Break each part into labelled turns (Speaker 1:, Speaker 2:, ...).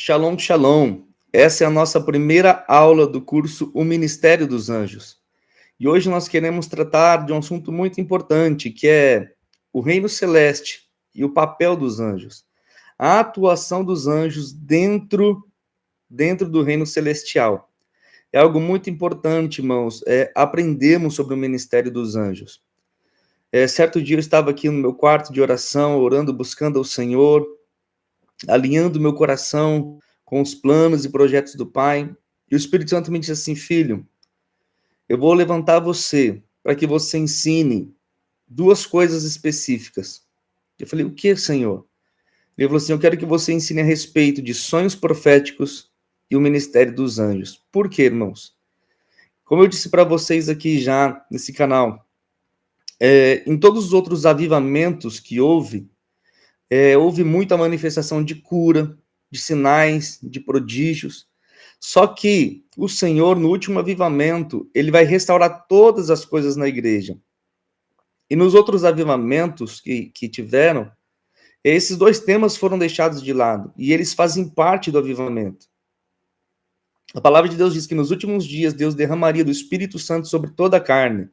Speaker 1: Shalom, shalom. Essa é a nossa primeira aula do curso O Ministério dos Anjos. E hoje nós queremos tratar de um assunto muito importante, que é o reino celeste e o papel dos anjos. A atuação dos anjos dentro do reino celestial. É algo muito importante, irmãos, aprendermos sobre o ministério dos anjos. Certo dia eu estava aqui no meu quarto de oração, orando, buscando ao Senhor, alinhando meu coração com os planos e projetos do Pai. E o Espírito Santo me disse assim: filho, eu vou levantar você para que você ensine duas coisas específicas. Eu falei: o que, Senhor? Ele falou assim: eu quero que você ensine a respeito de sonhos proféticos e o ministério dos anjos. Por quê, irmãos? Como eu disse para vocês aqui já nesse canal, em todos os outros avivamentos que houve muita manifestação de cura, de sinais, de prodígios. Só que o Senhor, no último avivamento, ele vai restaurar todas as coisas na igreja. E nos outros avivamentos que tiveram, esses dois temas foram deixados de lado, e eles fazem parte do avivamento. A palavra de Deus diz que nos últimos dias Deus derramaria do Espírito Santo sobre toda a carne.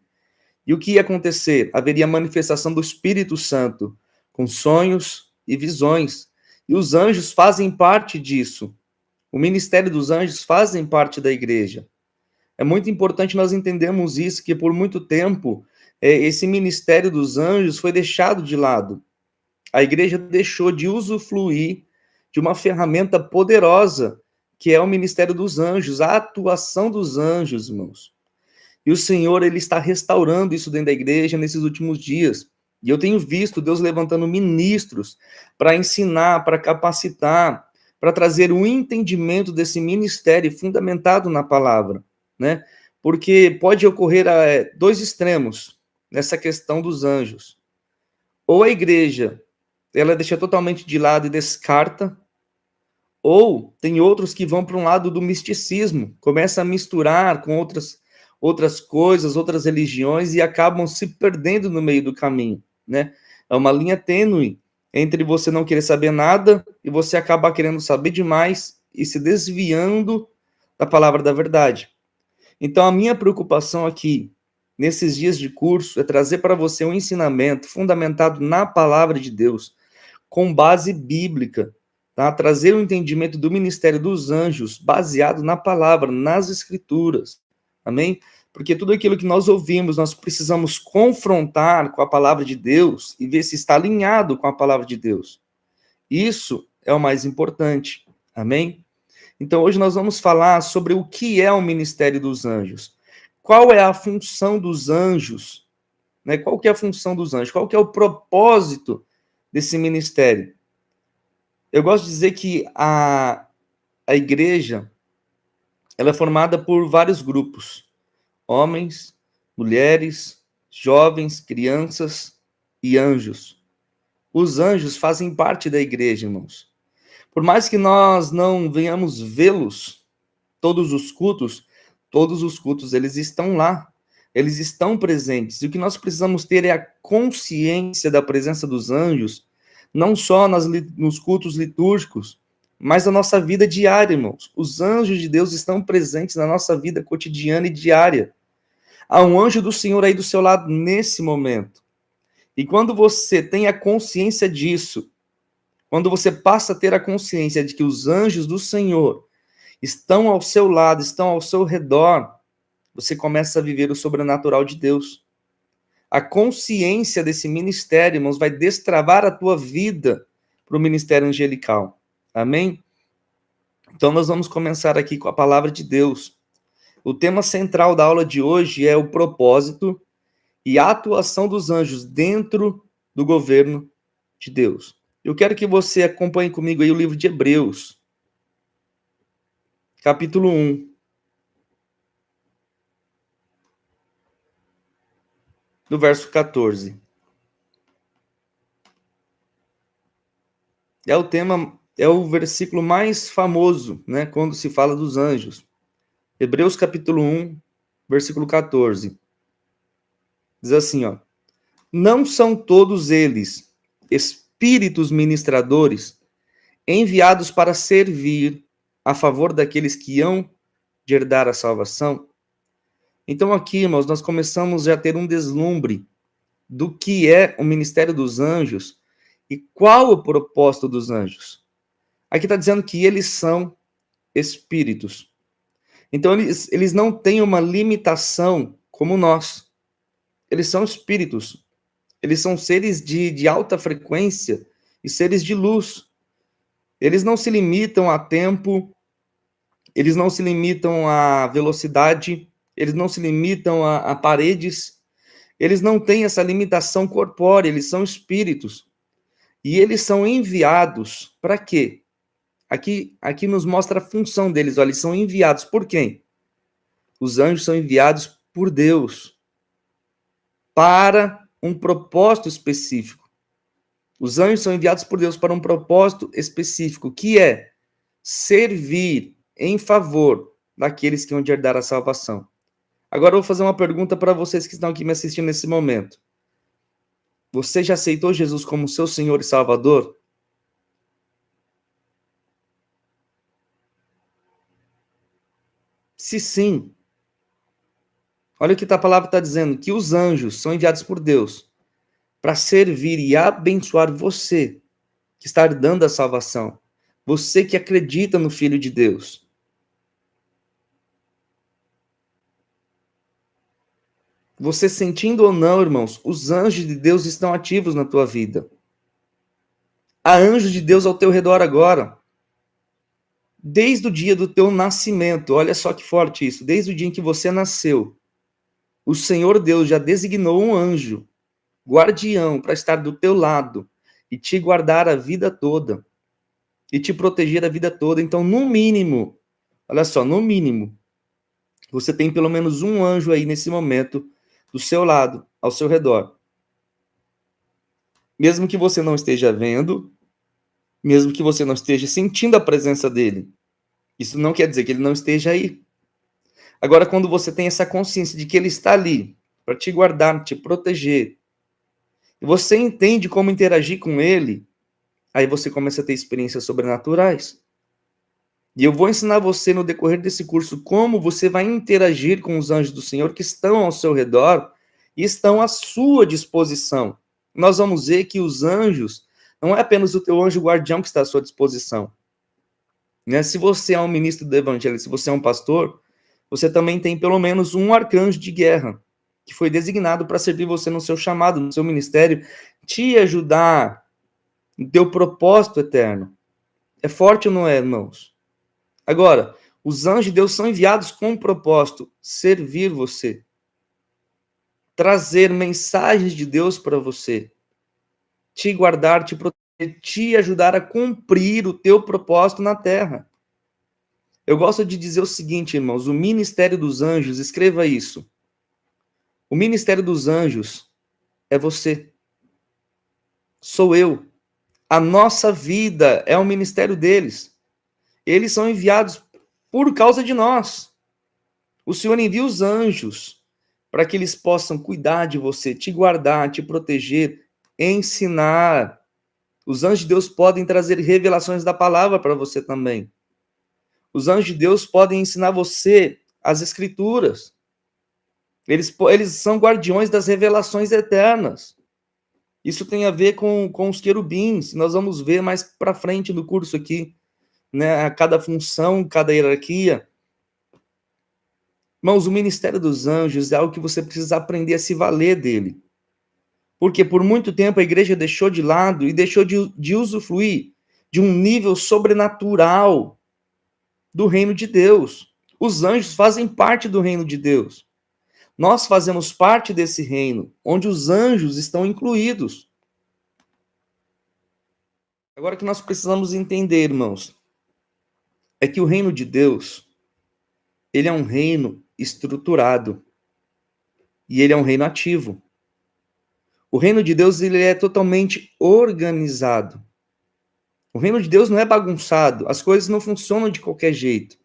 Speaker 1: E o que ia acontecer? Haveria manifestação do Espírito Santo, com sonhos e visões. E os anjos fazem parte disso. O ministério dos anjos fazem parte da igreja. É muito importante nós entendermos isso, que por muito tempo esse ministério dos anjos foi deixado de lado. A igreja deixou de usufruir de uma ferramenta poderosa, que é o ministério dos anjos, a atuação dos anjos, irmãos. E o Senhor, ele está restaurando isso dentro da igreja nesses últimos dias. E eu tenho visto Deus levantando ministros para ensinar, para capacitar, para trazer um entendimento desse ministério fundamentado na palavra, né? Porque pode ocorrer dois extremos nessa questão dos anjos. Ou a igreja, ela deixa totalmente de lado e descarta, ou tem outros que vão para um lado do misticismo, começa a misturar com outras coisas, outras religiões, e acabam se perdendo no meio do caminho, né? É uma linha tênue entre você não querer saber nada e você acabar querendo saber demais e se desviando da palavra da verdade. Então, a minha preocupação aqui, nesses dias de curso, é trazer para você um ensinamento fundamentado na palavra de Deus, com base bíblica, tá? Trazer o entendimento do ministério dos anjos baseado na palavra, nas escrituras. Amém? Porque tudo aquilo que nós ouvimos, nós precisamos confrontar com a palavra de Deus e ver se está alinhado com a palavra de Deus. Isso é o mais importante. Amém? Então, hoje nós vamos falar sobre o que é o ministério dos anjos. Qual é a função dos anjos? Né? Qual que é a função dos anjos? Qual que é o propósito desse ministério? Eu gosto de dizer que a igreja, ela é formada por vários grupos: homens, mulheres, jovens, crianças e anjos. Os anjos fazem parte da igreja, irmãos. Por mais que nós não venhamos vê-los todos os cultos eles estão lá, eles estão presentes. E o que nós precisamos ter é a consciência da presença dos anjos, não só nos cultos litúrgicos, mas na nossa vida diária, irmãos. Os anjos de Deus estão presentes na nossa vida cotidiana e diária. Há um anjo do Senhor aí do seu lado nesse momento. E quando você tem a consciência disso, quando você passa a ter a consciência de que os anjos do Senhor estão ao seu lado, estão ao seu redor, você começa a viver o sobrenatural de Deus. A consciência desse ministério, irmãos, vai destravar a tua vida para o ministério angelical. Amém? Então nós vamos começar aqui com a palavra de Deus. O tema central da aula de hoje é o propósito e a atuação dos anjos dentro do governo de Deus. Eu quero que você acompanhe comigo aí o livro de Hebreus, capítulo 1. Do verso 14. É o versículo mais famoso, né, quando se fala dos anjos. Hebreus capítulo 1, versículo 14. Diz assim, ó: não são todos eles espíritos ministradores enviados para servir a favor daqueles que hão de herdar a salvação. Então aqui, irmãos, nós começamos já a ter um deslumbre do que é o ministério dos anjos e qual o propósito dos anjos. Aqui está dizendo que eles são espíritos. Então eles não têm uma limitação como nós. Eles são espíritos. Eles são seres de alta frequência e seres de luz. Eles não se limitam a tempo, eles não se limitam a velocidade, eles não se limitam a paredes, eles não têm essa limitação corpórea, eles são espíritos. E eles são enviados para quê? Aqui nos mostra a função deles. Olha, eles são enviados por quem? Os anjos são enviados por Deus para um propósito específico. Os anjos são enviados por Deus para um propósito específico, que é servir em favor daqueles que vão herdar a salvação. Agora eu vou fazer uma pergunta para vocês que estão aqui me assistindo nesse momento. Você já aceitou Jesus como seu Senhor e Salvador? Se sim, olha o que a palavra está dizendo, que os anjos são enviados por Deus para servir e abençoar você que está herdando a salvação, você que acredita no Filho de Deus. Você sentindo ou não, irmãos, os anjos de Deus estão ativos na tua vida. Há anjos de Deus ao teu redor agora. Desde o dia do teu nascimento, olha só que forte isso, desde o dia em que você nasceu, o Senhor Deus já designou um anjo, guardião, para estar do teu lado e te guardar a vida toda, e te proteger a vida toda. Então, no mínimo, olha só, no mínimo, você tem pelo menos um anjo aí nesse momento, do seu lado, ao seu redor. Mesmo que você não esteja vendo, mesmo que você não esteja sentindo a presença dele, isso não quer dizer que ele não esteja aí. Agora, quando você tem essa consciência de que ele está ali para te guardar, te proteger, e você entende como interagir com ele, aí você começa a ter experiências sobrenaturais. E eu vou ensinar você no decorrer desse curso como você vai interagir com os anjos do Senhor que estão ao seu redor e estão à sua disposição. Nós vamos ver que os anjos não é apenas o teu anjo guardião que está à sua disposição. Né? Se você é um ministro do evangelho, se você é um pastor, você também tem pelo menos um arcanjo de guerra que foi designado para servir você no seu chamado, no seu ministério, te ajudar no teu propósito eterno. É forte ou não é, irmãos? Agora, os anjos de Deus são enviados com um propósito: servir você, trazer mensagens de Deus para você, te guardar, te proteger, te ajudar a cumprir o teu propósito na terra. Eu gosto de dizer o seguinte, irmãos, o ministério dos anjos, escreva isso. O ministério dos anjos é você. Sou eu. A nossa vida é o ministério deles. Eles são enviados por causa de nós. O Senhor envia os anjos para que eles possam cuidar de você, te guardar, te proteger, ensinar. Os anjos de Deus podem trazer revelações da palavra para você também. Os anjos de Deus podem ensinar você as escrituras. Eles são guardiões das revelações eternas. Isso tem a ver com os querubins. Nós vamos ver mais para frente no curso aqui, né? Cada função, cada hierarquia. Irmãos, o ministério dos anjos é algo que você precisa aprender a se valer dele. Porque por muito tempo a igreja deixou de lado e deixou de usufruir de um nível sobrenatural do reino de Deus. Os anjos fazem parte do reino de Deus. Nós fazemos parte desse reino, onde os anjos estão incluídos. Agora, o que nós precisamos entender, irmãos, é que o reino de Deus, ele é um reino estruturado. E ele é um reino ativo. O reino de Deus, ele é totalmente organizado. O reino de Deus não é bagunçado. As coisas não funcionam de qualquer jeito.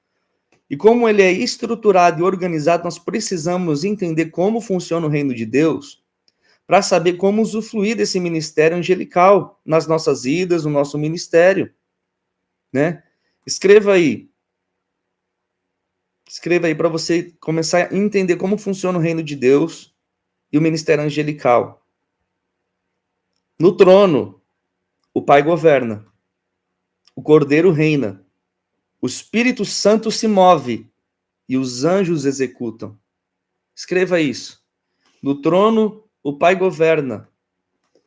Speaker 1: E como ele é estruturado e organizado, nós precisamos entender como funciona o reino de Deus para saber como usufruir desse ministério angelical nas nossas vidas, no nosso ministério. né? Escreva aí para você começar a entender como funciona o reino de Deus e o ministério angelical. No trono, o Pai governa, o Cordeiro reina, o Espírito Santo se move e os anjos executam. Escreva isso. No trono, o Pai governa,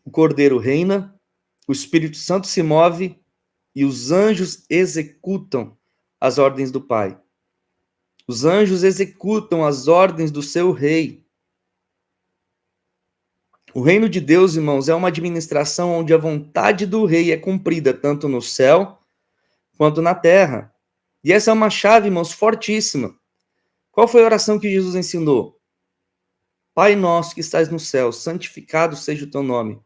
Speaker 1: o Cordeiro reina, o Espírito Santo se move e os anjos executam as ordens do Pai. Os anjos executam as ordens do seu rei. O reino de Deus, irmãos, é uma administração onde a vontade do rei é cumprida tanto no céu quanto na terra. E essa é uma chave, irmãos, fortíssima. Qual foi a oração que Jesus ensinou? Pai nosso que estás no céu, santificado seja o teu nome.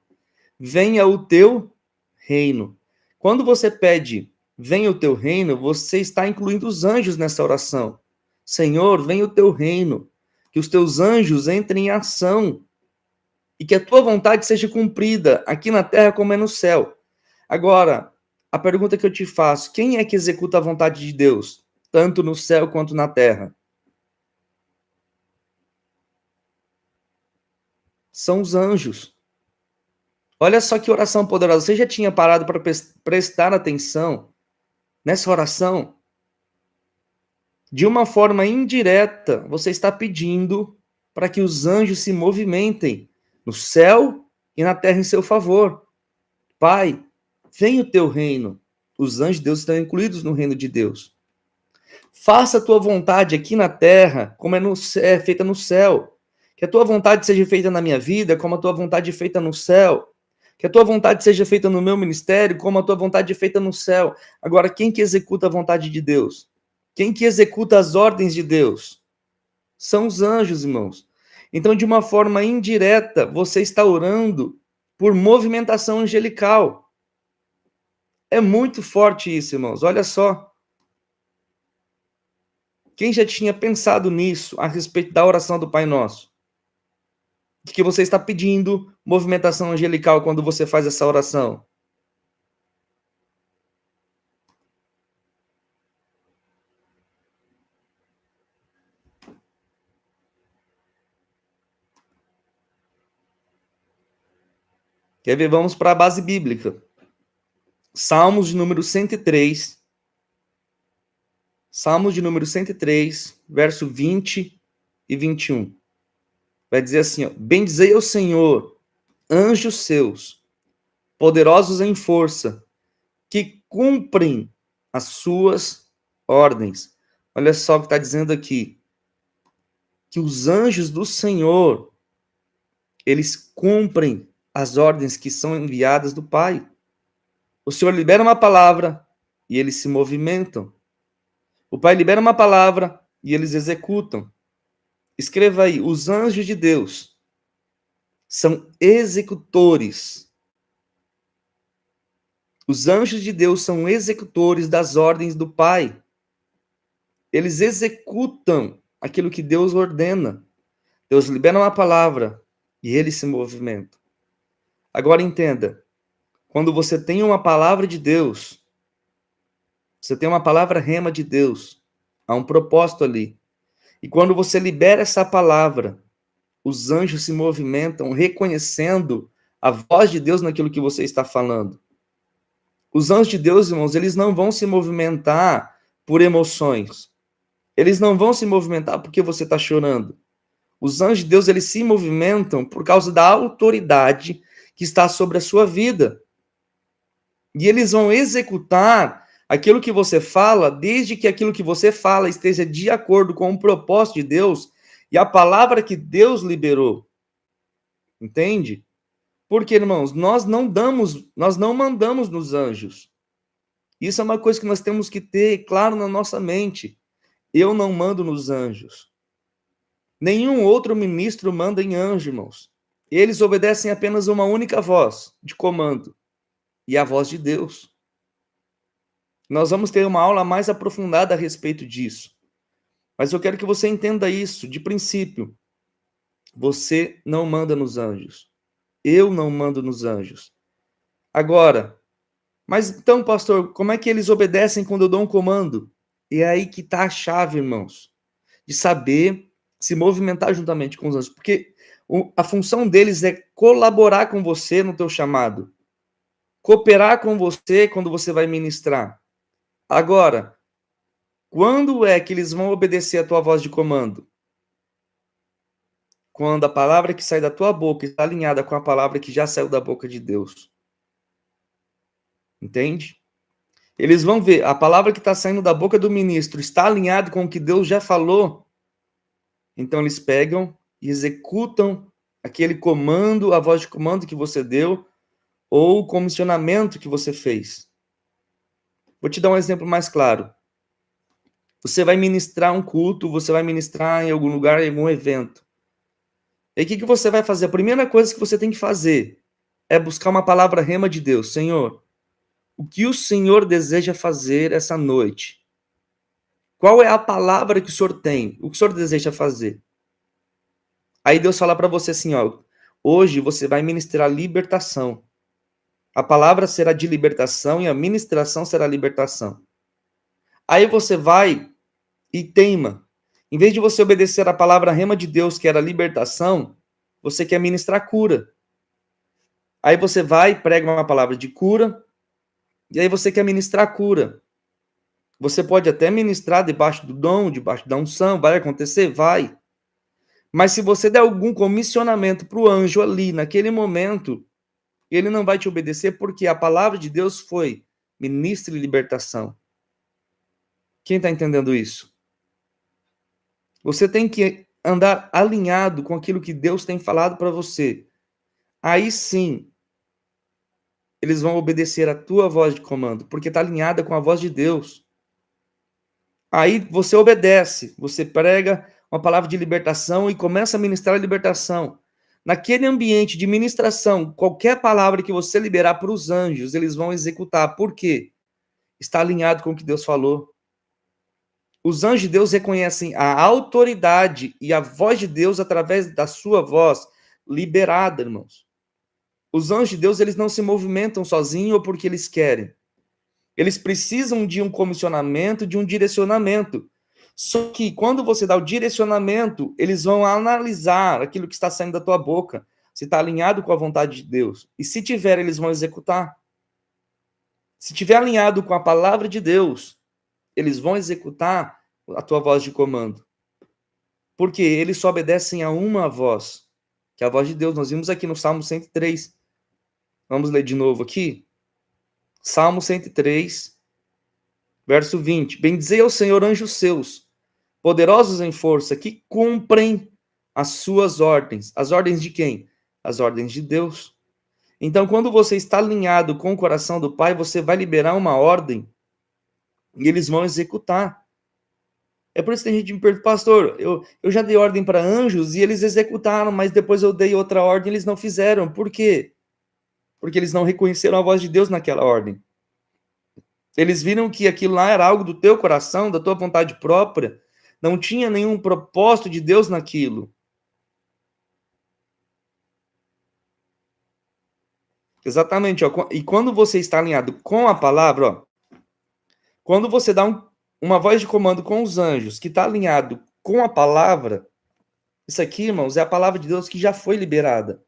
Speaker 1: Venha o teu reino. Quando você pede, venha o teu reino, você está incluindo os anjos nessa oração. Senhor, venha o teu reino, que os teus anjos entrem em ação e que a tua vontade seja cumprida aqui na terra como é no céu. Agora, a pergunta que eu te faço, quem é que executa a vontade de Deus, tanto no céu quanto na terra? São os anjos. Olha só que oração poderosa. Você já tinha parado para prestar atenção nessa oração? De uma forma indireta, você está pedindo para que os anjos se movimentem no céu e na terra em seu favor. Pai, venha o teu reino. Os anjos de Deus estão incluídos no reino de Deus. Faça a tua vontade aqui na terra, como é feita no céu. Que a tua vontade seja feita na minha vida, como a tua vontade é feita no céu. Que a tua vontade seja feita no meu ministério, como a tua vontade é feita no céu. Agora, quem que executa a vontade de Deus? Quem que executa as ordens de Deus? São os anjos, irmãos. Então, de uma forma indireta, você está orando por movimentação angelical. É muito forte isso, irmãos. Olha só. Quem já tinha pensado nisso a respeito da oração do Pai Nosso? De que você está pedindo movimentação angelical quando você faz essa oração? Quer ver? Vamos para a base bíblica. Salmos de número 103. Salmos de número 103, verso 20 e 21. Vai dizer assim, ó, bendizei ao Senhor, anjos seus, poderosos em força, que cumprem as suas ordens. Olha só o que está dizendo aqui. Que os anjos do Senhor, eles cumprem as ordens que são enviadas do Pai. O Senhor libera uma palavra e eles se movimentam. O Pai libera uma palavra e eles executam. Escreva aí, os anjos de Deus são executores. Os anjos de Deus são executores das ordens do Pai. Eles executam aquilo que Deus ordena. Deus libera uma palavra e eles se movimentam. Agora entenda, quando você tem uma palavra de Deus, você tem uma palavra rema de Deus, há um propósito ali. E quando você libera essa palavra, os anjos se movimentam reconhecendo a voz de Deus naquilo que você está falando. Os anjos de Deus, irmãos, eles não vão se movimentar por emoções. Eles não vão se movimentar porque você está chorando. Os anjos de Deus, eles se movimentam por causa da autoridade que está sobre a sua vida. E eles vão executar aquilo que você fala, desde que aquilo que você fala esteja de acordo com o propósito de Deus e a palavra que Deus liberou. Entende? Porque, irmãos, nós não mandamos nos anjos. Isso é uma coisa que nós temos que ter claro na nossa mente. Eu não mando nos anjos. Nenhum outro ministro manda em anjo, irmãos. Eles obedecem apenas uma única voz de comando, e a voz de Deus. Nós vamos ter uma aula mais aprofundada a respeito disso. Mas eu quero que você entenda isso de princípio. Você não manda nos anjos. Eu não mando nos anjos. Agora, Mas então, pastor, como é que eles obedecem quando eu dou um comando? E é aí que está a chave, irmãos, de saber se movimentar juntamente com os anjos, porque a função deles é colaborar com você no teu chamado, cooperar com você quando você vai ministrar. Agora, quando é que eles vão obedecer a tua voz de comando? Quando a palavra que sai da tua boca está alinhada com a palavra que já saiu da boca de Deus. Entende? Eles vão ver, a palavra que está saindo da boca do ministro está alinhada com o que Deus já falou. Então eles pegam e executam aquele comando, a voz de comando que você deu, ou o comissionamento que você fez. Vou te dar um exemplo mais claro. Você vai ministrar um culto, você vai ministrar em algum lugar, em algum evento. E o que você vai fazer? A primeira coisa que você tem que fazer é buscar uma palavra rema de Deus. Senhor, o que o Senhor deseja fazer essa noite? Qual é a palavra que o Senhor tem? O que o Senhor deseja fazer? Aí Deus fala para você assim, ó, hoje você vai ministrar libertação. A palavra será de libertação e a ministração será libertação. Aí você vai e teima. Em vez de você obedecer a palavra rema de Deus, que era libertação, você quer ministrar cura. Aí você vai, prega uma palavra de cura, e aí você quer ministrar cura. Você pode até ministrar debaixo do dom, debaixo da unção, vai acontecer? Vai. Mas se você der algum comissionamento para o anjo ali, naquele momento, ele não vai te obedecer, porque a palavra de Deus foi ministre libertação. Quem está entendendo isso? Você tem que andar alinhado com aquilo que Deus tem falado para você. Aí sim, eles vão obedecer a tua voz de comando, porque está alinhada com a voz de Deus. Aí você obedece, você prega uma palavra de libertação e começa a ministrar a libertação. Naquele ambiente de ministração, qualquer palavra que você liberar para os anjos, eles vão executar. Por quê? Está alinhado com o que Deus falou. Os anjos de Deus reconhecem a autoridade e a voz de Deus através da sua voz liberada, irmãos. Os anjos de Deus, eles não se movimentam sozinhos ou porque eles querem. Eles precisam de um comissionamento, de um direcionamento. Só que quando você dá o direcionamento, eles vão analisar aquilo que está saindo da tua boca, se está alinhado com a vontade de Deus. E se tiver, eles vão executar. Se tiver alinhado com a palavra de Deus, eles vão executar a tua voz de comando. Porque eles só obedecem a uma voz, que é a voz de Deus. Nós vimos aqui no Salmo 103. Vamos ler de novo aqui? Salmo 103, verso 20. Bendizei ao Senhor anjos seus, poderosos em força, que cumprem as suas ordens. As ordens de quem? As ordens de Deus. Então, quando você está alinhado com o coração do Pai, você vai liberar uma ordem e eles vão executar. É por isso que tem gente que me pergunta, pastor, eu já dei ordem para anjos e eles executaram, mas depois eu dei outra ordem e eles não fizeram. Por quê? Porque eles não reconheceram a voz de Deus naquela ordem. Eles viram que aquilo lá era algo do teu coração, da tua vontade própria, não tinha nenhum propósito de Deus naquilo. Exatamente, ó. E quando você está alinhado com a palavra, ó, quando você dá uma voz de comando com os anjos, que está alinhado com a palavra, isso aqui, irmãos, é a palavra de Deus que já foi liberada.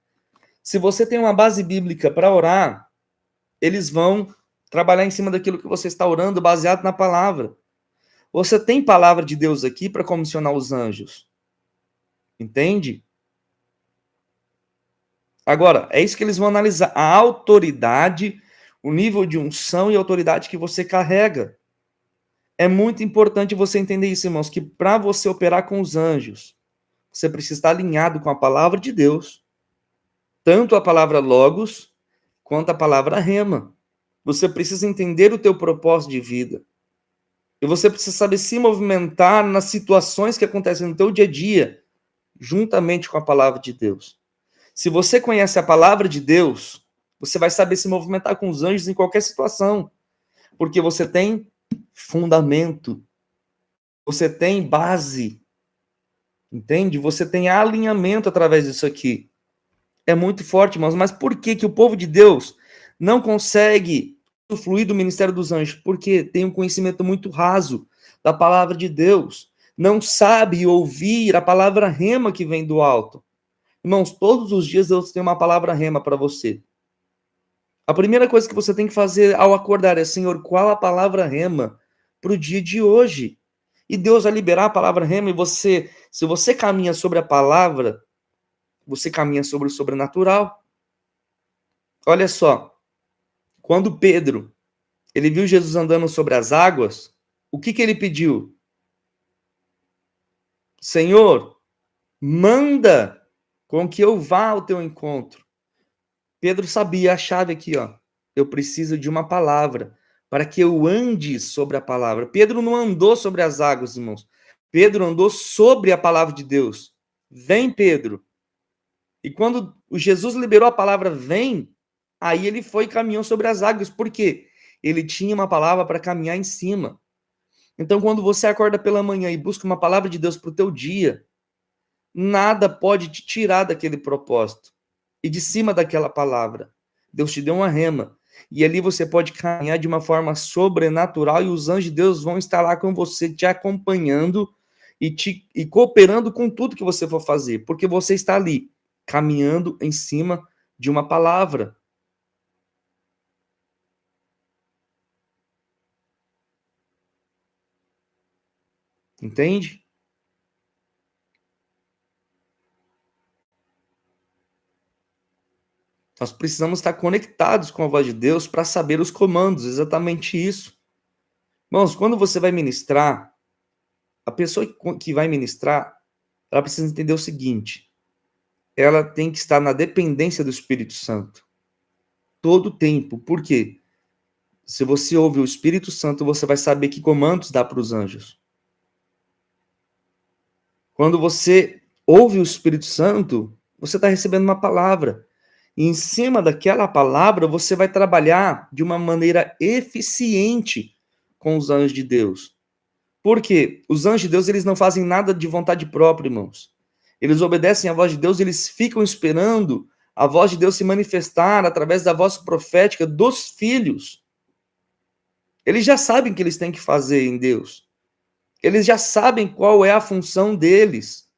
Speaker 1: Se você tem uma base bíblica para orar, eles vão trabalhar em cima daquilo que você está orando, baseado na palavra. Você tem palavra de Deus aqui para comissionar os anjos. Entende? Agora, é isso que eles vão analisar. A autoridade, o nível de unção e autoridade que você carrega. É muito importante você entender isso, irmãos, que para você operar com os anjos, você precisa estar alinhado com a palavra de Deus, tanto a palavra logos, quanto a palavra rema. Você precisa entender o teu propósito de vida. E você precisa saber se movimentar nas situações que acontecem no teu dia a dia, juntamente com a palavra de Deus. Se você conhece a palavra de Deus, você vai saber se movimentar com os anjos em qualquer situação, porque você tem fundamento, você tem base, entende? Você tem alinhamento através disso aqui. É muito forte, irmãos, mas por que o povo de Deus não consegue fluir do ministério dos anjos? Porque tem um conhecimento muito raso da palavra de Deus. Não sabe ouvir a palavra rema que vem do alto. Irmãos, todos os dias Deus tem uma palavra rema para você. A primeira coisa que você tem que fazer ao acordar é, Senhor, qual a palavra rema para o dia de hoje? E Deus vai liberar a palavra rema e você, se você caminha sobre a palavra, você caminha sobre o sobrenatural. Olha só, quando Pedro, ele viu Jesus andando sobre as águas, o que ele pediu? Senhor, manda com que eu vá ao teu encontro. Pedro sabia a chave aqui, ó. Eu preciso de uma palavra para que eu ande sobre a palavra. Pedro não andou sobre as águas, irmãos. Pedro andou sobre a palavra de Deus. Vem, Pedro. E quando o Jesus liberou a palavra vem, aí ele foi e caminhou sobre as águas. Por quê? Ele tinha uma palavra para caminhar em cima. Então, quando você acorda pela manhã e busca uma palavra de Deus para o teu dia, nada pode te tirar daquele propósito e de cima daquela palavra. Deus te deu uma rema. E ali você pode caminhar de uma forma sobrenatural e os anjos de Deus vão estar lá com você, te acompanhando e cooperando com tudo que você for fazer, porque você está ali, caminhando em cima de uma palavra. Entende? Nós precisamos estar conectados com a voz de Deus para saber os comandos, exatamente isso. Irmãos, quando você vai ministrar, a pessoa que vai ministrar, ela precisa entender o seguinte: ela tem que estar na dependência do Espírito Santo. Todo o tempo. Por quê? Se você ouve o Espírito Santo, você vai saber que comandos dá para os anjos. Quando você ouve o Espírito Santo, você está recebendo uma palavra. E em cima daquela palavra, você vai trabalhar de uma maneira eficiente com os anjos de Deus. Por quê? Os anjos de Deus, eles não fazem nada de vontade própria, irmãos. Eles obedecem à voz de Deus, eles ficam esperando a voz de Deus se manifestar através da voz profética dos filhos. Eles já sabem o que eles têm que fazer em Deus. Eles já sabem qual é a função deles.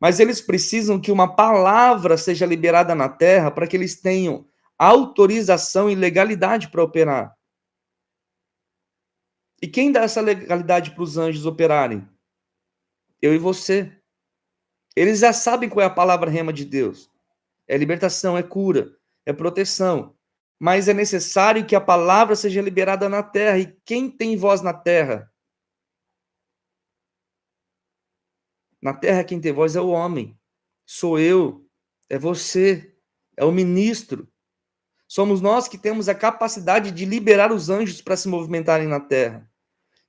Speaker 1: Mas eles precisam que uma palavra seja liberada na terra para que eles tenham autorização e legalidade para operar. E quem dá essa legalidade para os anjos operarem? Eu e você. Eles já sabem qual é a palavra rema de Deus. É libertação, é cura, é proteção. Mas é necessário que a palavra seja liberada na terra. E quem tem voz na terra? Na terra quem tem voz é o homem. Sou eu, é você, é o ministro. Somos nós que temos a capacidade de liberar os anjos para se movimentarem na terra.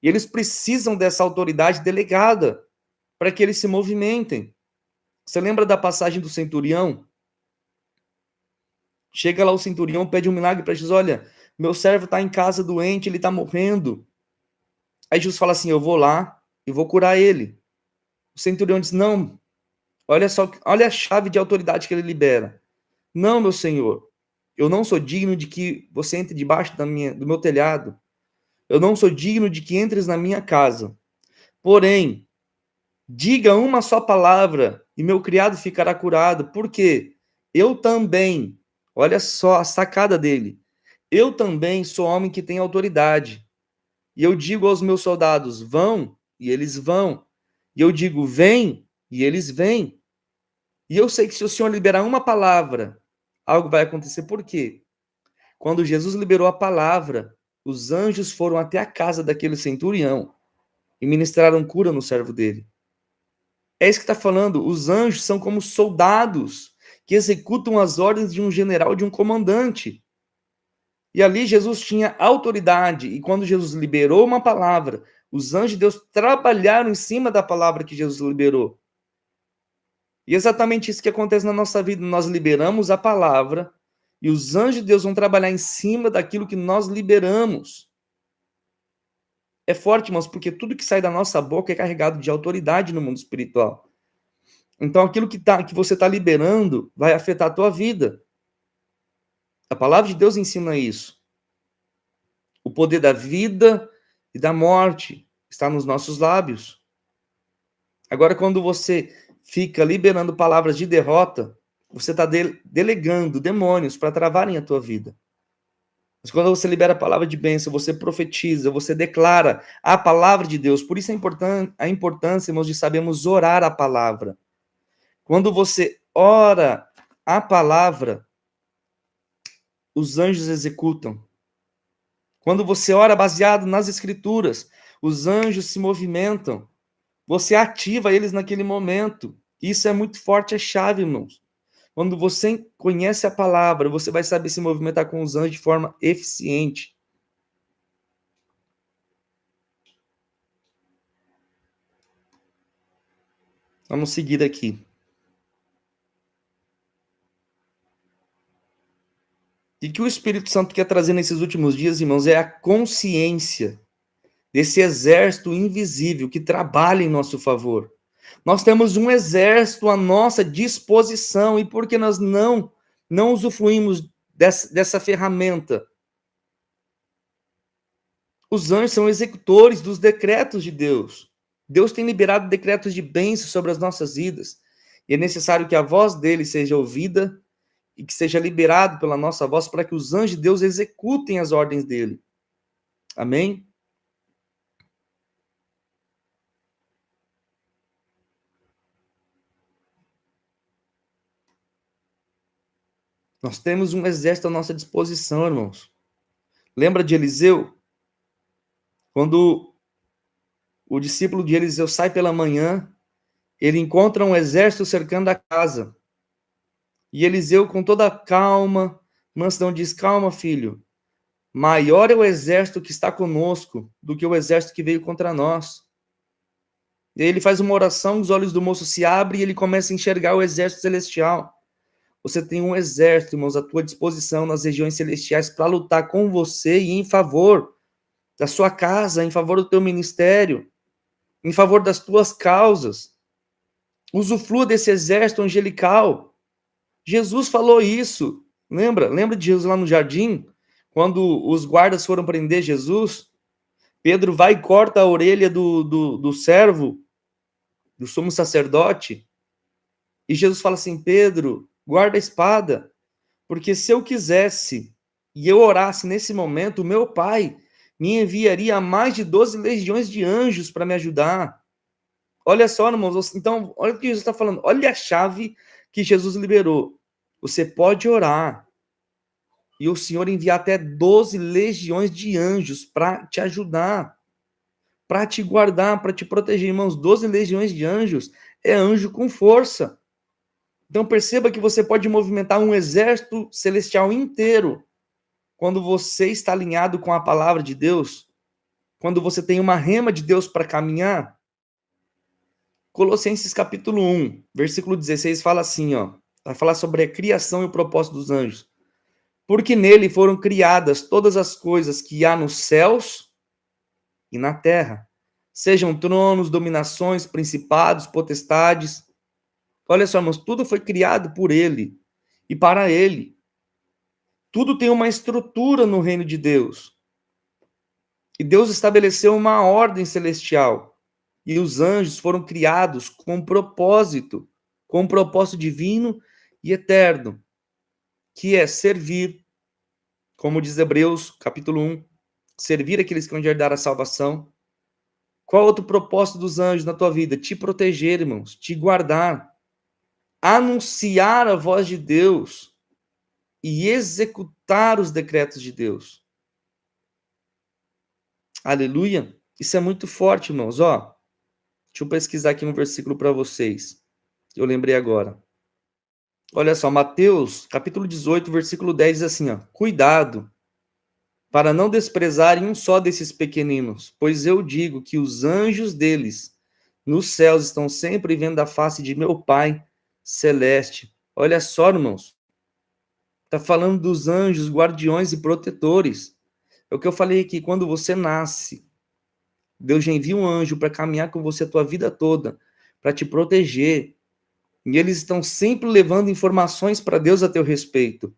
Speaker 1: E eles precisam dessa autoridade delegada para que eles se movimentem. Você lembra da passagem do centurião? Chega lá o centurião, pede um milagre para Jesus. Olha, meu servo está em casa doente, ele está morrendo. Aí Jesus fala assim, eu vou lá e vou curar ele. O centurião diz, não, olha só, olha a chave de autoridade que ele libera. Não, meu senhor, eu não sou digno de que você entre debaixo do meu telhado. Eu não sou digno de que entres na minha casa. Porém, diga uma só palavra e meu criado ficará curado. Por quê? Eu também, olha só a sacada dele, eu também sou homem que tem autoridade. E eu digo aos meus soldados, vão, e eles vão. E eu digo, vem, e eles vêm. E eu sei que se o Senhor liberar uma palavra, algo vai acontecer. Por quê? Quando Jesus liberou a palavra, os anjos foram até a casa daquele centurião e ministraram cura no servo dele. É isso que está falando. Os anjos são como soldados que executam as ordens de um general, de um comandante. E ali Jesus tinha autoridade. E quando Jesus liberou uma palavra, os anjos de Deus trabalharam em cima da palavra que Jesus liberou. E é exatamente isso que acontece na nossa vida. Nós liberamos a palavra e os anjos de Deus vão trabalhar em cima daquilo que nós liberamos. É forte, irmãos, porque tudo que sai da nossa boca é carregado de autoridade no mundo espiritual. Então, aquilo que você está liberando vai afetar a tua vida. A palavra de Deus ensina isso. O poder da vida e da morte está nos nossos lábios. Agora, quando você fica liberando palavras de derrota, você está delegando demônios para travarem a tua vida. Mas quando você libera a palavra de bênção, você profetiza, você declara a palavra de Deus. Por isso a importância, irmãos, de sabermos orar a palavra. Quando você ora a palavra, os anjos executam. Quando você ora baseado nas escrituras, os anjos se movimentam. Você ativa eles naquele momento. Isso é muito forte, é chave, irmãos. Quando você conhece a palavra, você vai saber se movimentar com os anjos de forma eficiente. Vamos seguir aqui. E que o Espírito Santo quer trazer nesses últimos dias, irmãos, é a consciência desse exército invisível que trabalha em nosso favor. Nós temos um exército à nossa disposição, e por que nós não usufruímos dessa ferramenta? Os anjos são executores dos decretos de Deus. Deus tem liberado decretos de bênção sobre as nossas vidas, e é necessário que a voz dele seja ouvida e que seja liberado pela nossa voz para que os anjos de Deus executem as ordens dele. Amém? Nós temos um exército à nossa disposição, irmãos. Lembra de Eliseu? Quando o discípulo de Eliseu sai pela manhã, ele encontra um exército cercando a casa. E Eliseu, com toda a calma, mansidão, diz: calma, filho, maior é o exército que está conosco do que o exército que veio contra nós. E aí ele faz uma oração, os olhos do moço se abrem e ele começa a enxergar o exército celestial. Você tem um exército, irmãos, à tua disposição nas regiões celestiais para lutar com você e em favor da sua casa, em favor do teu ministério, em favor das tuas causas. Usufrua desse exército angelical. Jesus falou isso. Lembra de Jesus lá no jardim? Quando os guardas foram prender Jesus, Pedro vai e corta a orelha do servo, do sumo sacerdote, e Jesus fala assim: Pedro, guarda a espada, porque se eu quisesse e eu orasse nesse momento, o meu Pai me enviaria mais de 12 legiões de anjos para me ajudar. Olha só, irmãos, então, olha o que Jesus está falando, olha a chave que Jesus liberou. Você pode orar e o Senhor enviar até 12 legiões de anjos para te ajudar, para te guardar, para te proteger. Irmãos, 12 legiões de anjos é anjo com força. Então perceba que você pode movimentar um exército celestial inteiro quando você está alinhado com a palavra de Deus, quando você tem uma rema de Deus para caminhar. Colossenses capítulo 1, versículo 16 fala assim, ó, vai falar sobre a criação e o propósito dos anjos. Porque nele foram criadas todas as coisas que há nos céus e na terra, sejam tronos, dominações, principados, potestades. Olha só, irmãos, tudo foi criado por ele e para ele. Tudo tem uma estrutura no reino de Deus. E Deus estabeleceu uma ordem celestial. E os anjos foram criados com um propósito divino e eterno, que é servir, como diz Hebreus, capítulo 1, servir aqueles que vão herdar a salvação. Qual outro propósito dos anjos na tua vida? Te proteger, irmãos, te guardar, anunciar a voz de Deus e executar os decretos de Deus. Aleluia! Isso é muito forte, irmãos. Ó, deixa eu pesquisar aqui um versículo para vocês. Eu lembrei agora. Olha só, Mateus, capítulo 18, versículo 10 diz assim, ó: cuidado para não desprezarem um só desses pequeninos, pois eu digo que os anjos deles nos céus estão sempre vendo a face de meu Pai celeste. Olha só, irmãos. Está falando dos anjos, guardiões e protetores. É o que eu falei aqui, quando você nasce, Deus já envia um anjo para caminhar com você a tua vida toda, para te proteger. E eles estão sempre levando informações para Deus a teu respeito.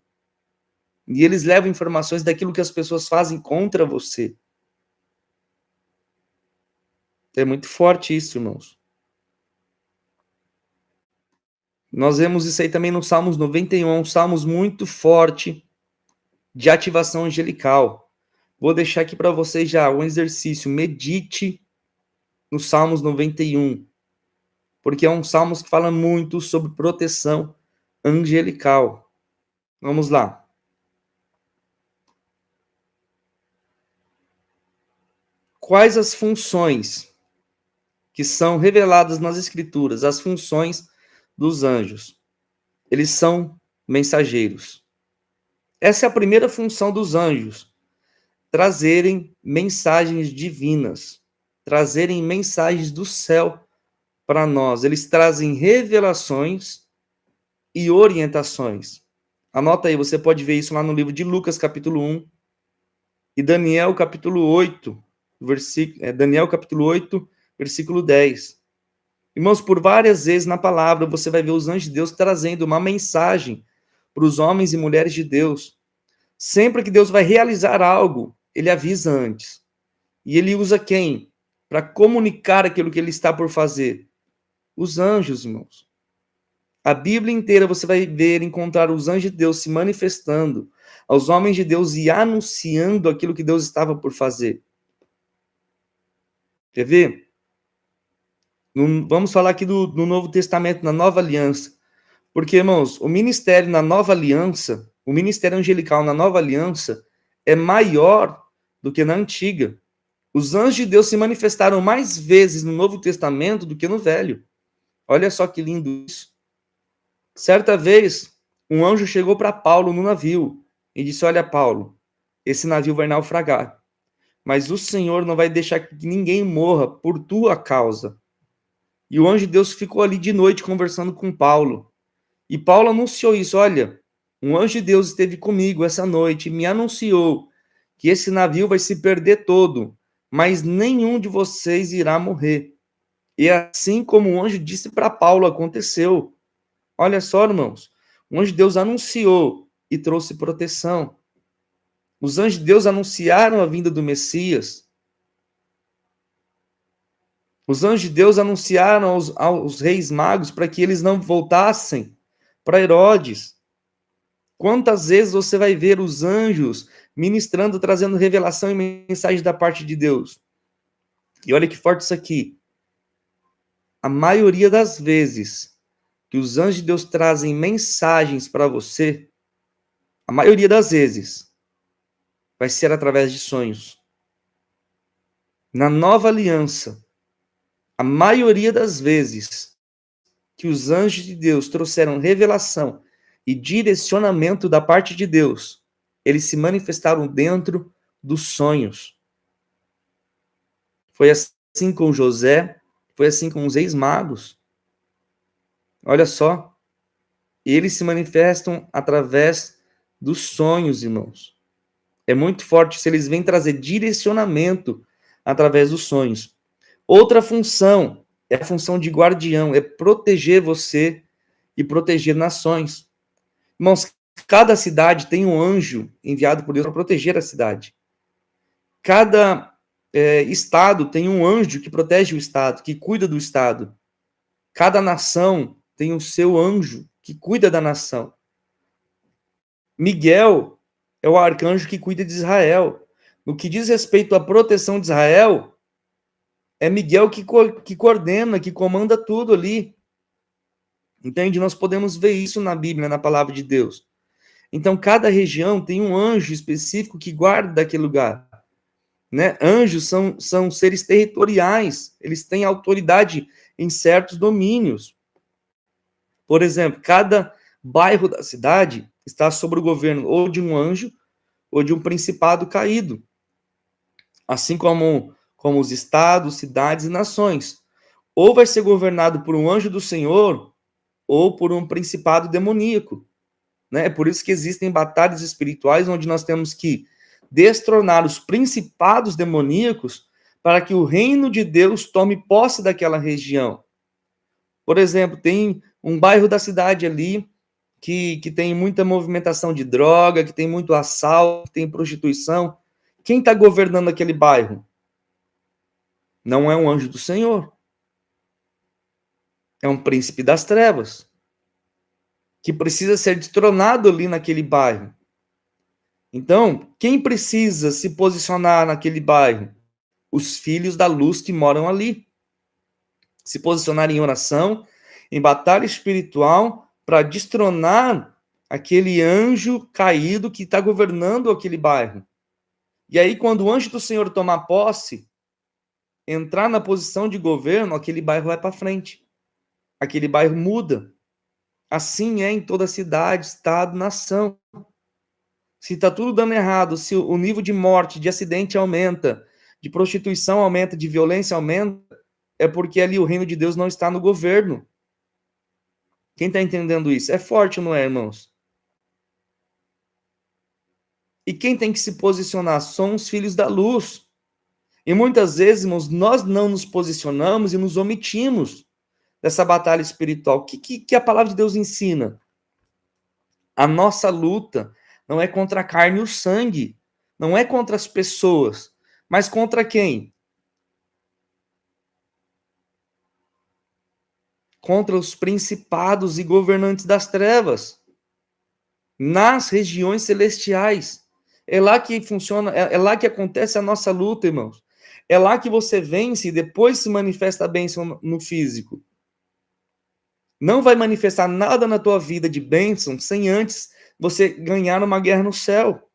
Speaker 1: E eles levam informações daquilo que as pessoas fazem contra você. É muito forte isso, irmãos. Nós vemos isso aí também no Salmos 91, um Salmos muito forte de ativação angelical. Vou deixar aqui para vocês já um exercício. Medite no Salmos 91, porque é um Salmos que fala muito sobre proteção angelical. Vamos lá. Quais as funções que são reveladas nas Escrituras? As funções dos anjos. Eles são mensageiros. Essa é a primeira função dos anjos: trazerem mensagens divinas, trazerem mensagens do céu para nós. Eles trazem revelações e orientações. Anota aí, você pode ver isso lá no livro de Lucas, capítulo 1, e Daniel, capítulo 8, Daniel, capítulo 8, versículo 10. Irmãos, por várias vezes na palavra, você vai ver os anjos de Deus trazendo uma mensagem para os homens e mulheres de Deus. Sempre que Deus vai realizar algo, ele avisa antes. E ele usa quem? Para comunicar aquilo que ele está por fazer? Os anjos, irmãos. A Bíblia inteira você vai ver, encontrar os anjos de Deus se manifestando aos homens de Deus e anunciando aquilo que Deus estava por fazer. Quer ver? Vamos falar aqui do Novo Testamento, na Nova Aliança. Porque, irmãos, o ministério na Nova Aliança, o ministério angelical na Nova Aliança é maior do que na Antiga. Os anjos de Deus se manifestaram mais vezes no Novo Testamento do que no Velho. Olha só que lindo isso. Certa vez, um anjo chegou para Paulo no navio e disse: olha, Paulo, esse navio vai naufragar, mas o Senhor não vai deixar que ninguém morra por tua causa. E o anjo de Deus ficou ali de noite conversando com Paulo. E Paulo anunciou isso: olha, um anjo de Deus esteve comigo essa noite e me anunciou que esse navio vai se perder todo, mas nenhum de vocês irá morrer. E assim como o anjo disse para Paulo, aconteceu. Olha só, irmãos, o anjo de Deus anunciou e trouxe proteção. Os anjos de Deus anunciaram a vinda do Messias. Os anjos de Deus anunciaram aos reis magos para que eles não voltassem para Herodes. Quantas vezes você vai ver os anjos ministrando, trazendo revelação e mensagem da parte de Deus? E olha que forte isso aqui. A maioria das vezes que os anjos de Deus trazem mensagens para você, a maioria das vezes, vai ser através de sonhos. Na Nova Aliança, a maioria das vezes que os anjos de Deus trouxeram revelação e direcionamento da parte de Deus, eles se manifestaram dentro dos sonhos. Foi assim com José, foi assim com os ex-magos. Olha só, eles se manifestam através dos sonhos, irmãos. É muito forte se eles vêm trazer direcionamento através dos sonhos. Outra função é a função de guardião, é proteger você e proteger nações. Irmãos, cada cidade tem um anjo enviado por Deus para proteger a cidade. Cada estado tem um anjo que protege o estado, que cuida do estado. Cada nação tem o seu anjo que cuida da nação. Miguel é o arcanjo que cuida de Israel. No que diz respeito à proteção de Israel, é Miguel que coordena, que comanda tudo ali. Entende? Nós podemos ver isso na Bíblia, na palavra de Deus. Então, cada região tem um anjo específico que guarda daquele lugar. Né? Anjos são seres territoriais, eles têm autoridade em certos domínios. Por exemplo, cada bairro da cidade está sob o governo ou de um anjo ou de um principado caído. Assim como os estados, cidades e nações. Ou vai ser governado por um anjo do Senhor ou por um principado demoníaco. Né? É por isso que existem batalhas espirituais onde nós temos que destronar os principados demoníacos para que o reino de Deus tome posse daquela região. Por exemplo, tem um bairro da cidade ali que tem muita movimentação de droga, que tem muito assalto, que tem prostituição. Quem está governando aquele bairro? Não é um anjo do Senhor. É um príncipe das trevas, que precisa ser destronado ali naquele bairro. Então, quem precisa se posicionar naquele bairro? Os filhos da luz que moram ali. Se posicionar em oração, em batalha espiritual, para destronar aquele anjo caído que está governando aquele bairro. E aí, quando o anjo do Senhor tomar posse, entrar na posição de governo, aquele bairro vai para frente. Aquele bairro muda. Assim é em toda cidade, estado, nação. Se está tudo dando errado, se o nível de morte, de acidente aumenta, de prostituição aumenta, de violência aumenta, é porque ali o reino de Deus não está no governo. Quem está entendendo isso? É forte, não é, irmãos? E quem tem que se posicionar são os filhos da luz. E muitas vezes, irmãos, nós não nos posicionamos e nos omitimos dessa batalha espiritual. O que a palavra de Deus ensina? A nossa luta não é contra a carne e o sangue, não é contra as pessoas, mas contra quem? Contra os principados e governantes das trevas, nas regiões celestiais. É lá que funciona, é lá que acontece a nossa luta, irmãos. É lá que você vence e depois se manifesta a bênção no físico. Não vai manifestar nada na tua vida de bênção sem antes você ganhar uma guerra no céu.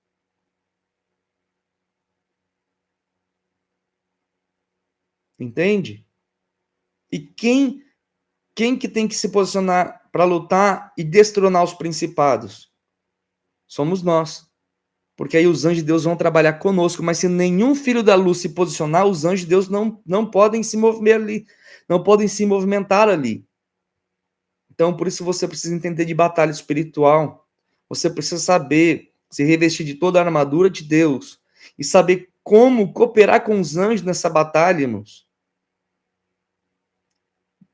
Speaker 1: Entende? E quem que tem que se posicionar para lutar e destronar os principados? Somos nós. Porque aí os anjos de Deus vão trabalhar conosco, mas se nenhum filho da luz se posicionar, os anjos de Deus não podem se mover ali, não podem se movimentar ali. Então, por isso você precisa entender de batalha espiritual. Você precisa saber se revestir de toda a armadura de Deus e saber como cooperar com os anjos nessa batalha, irmãos.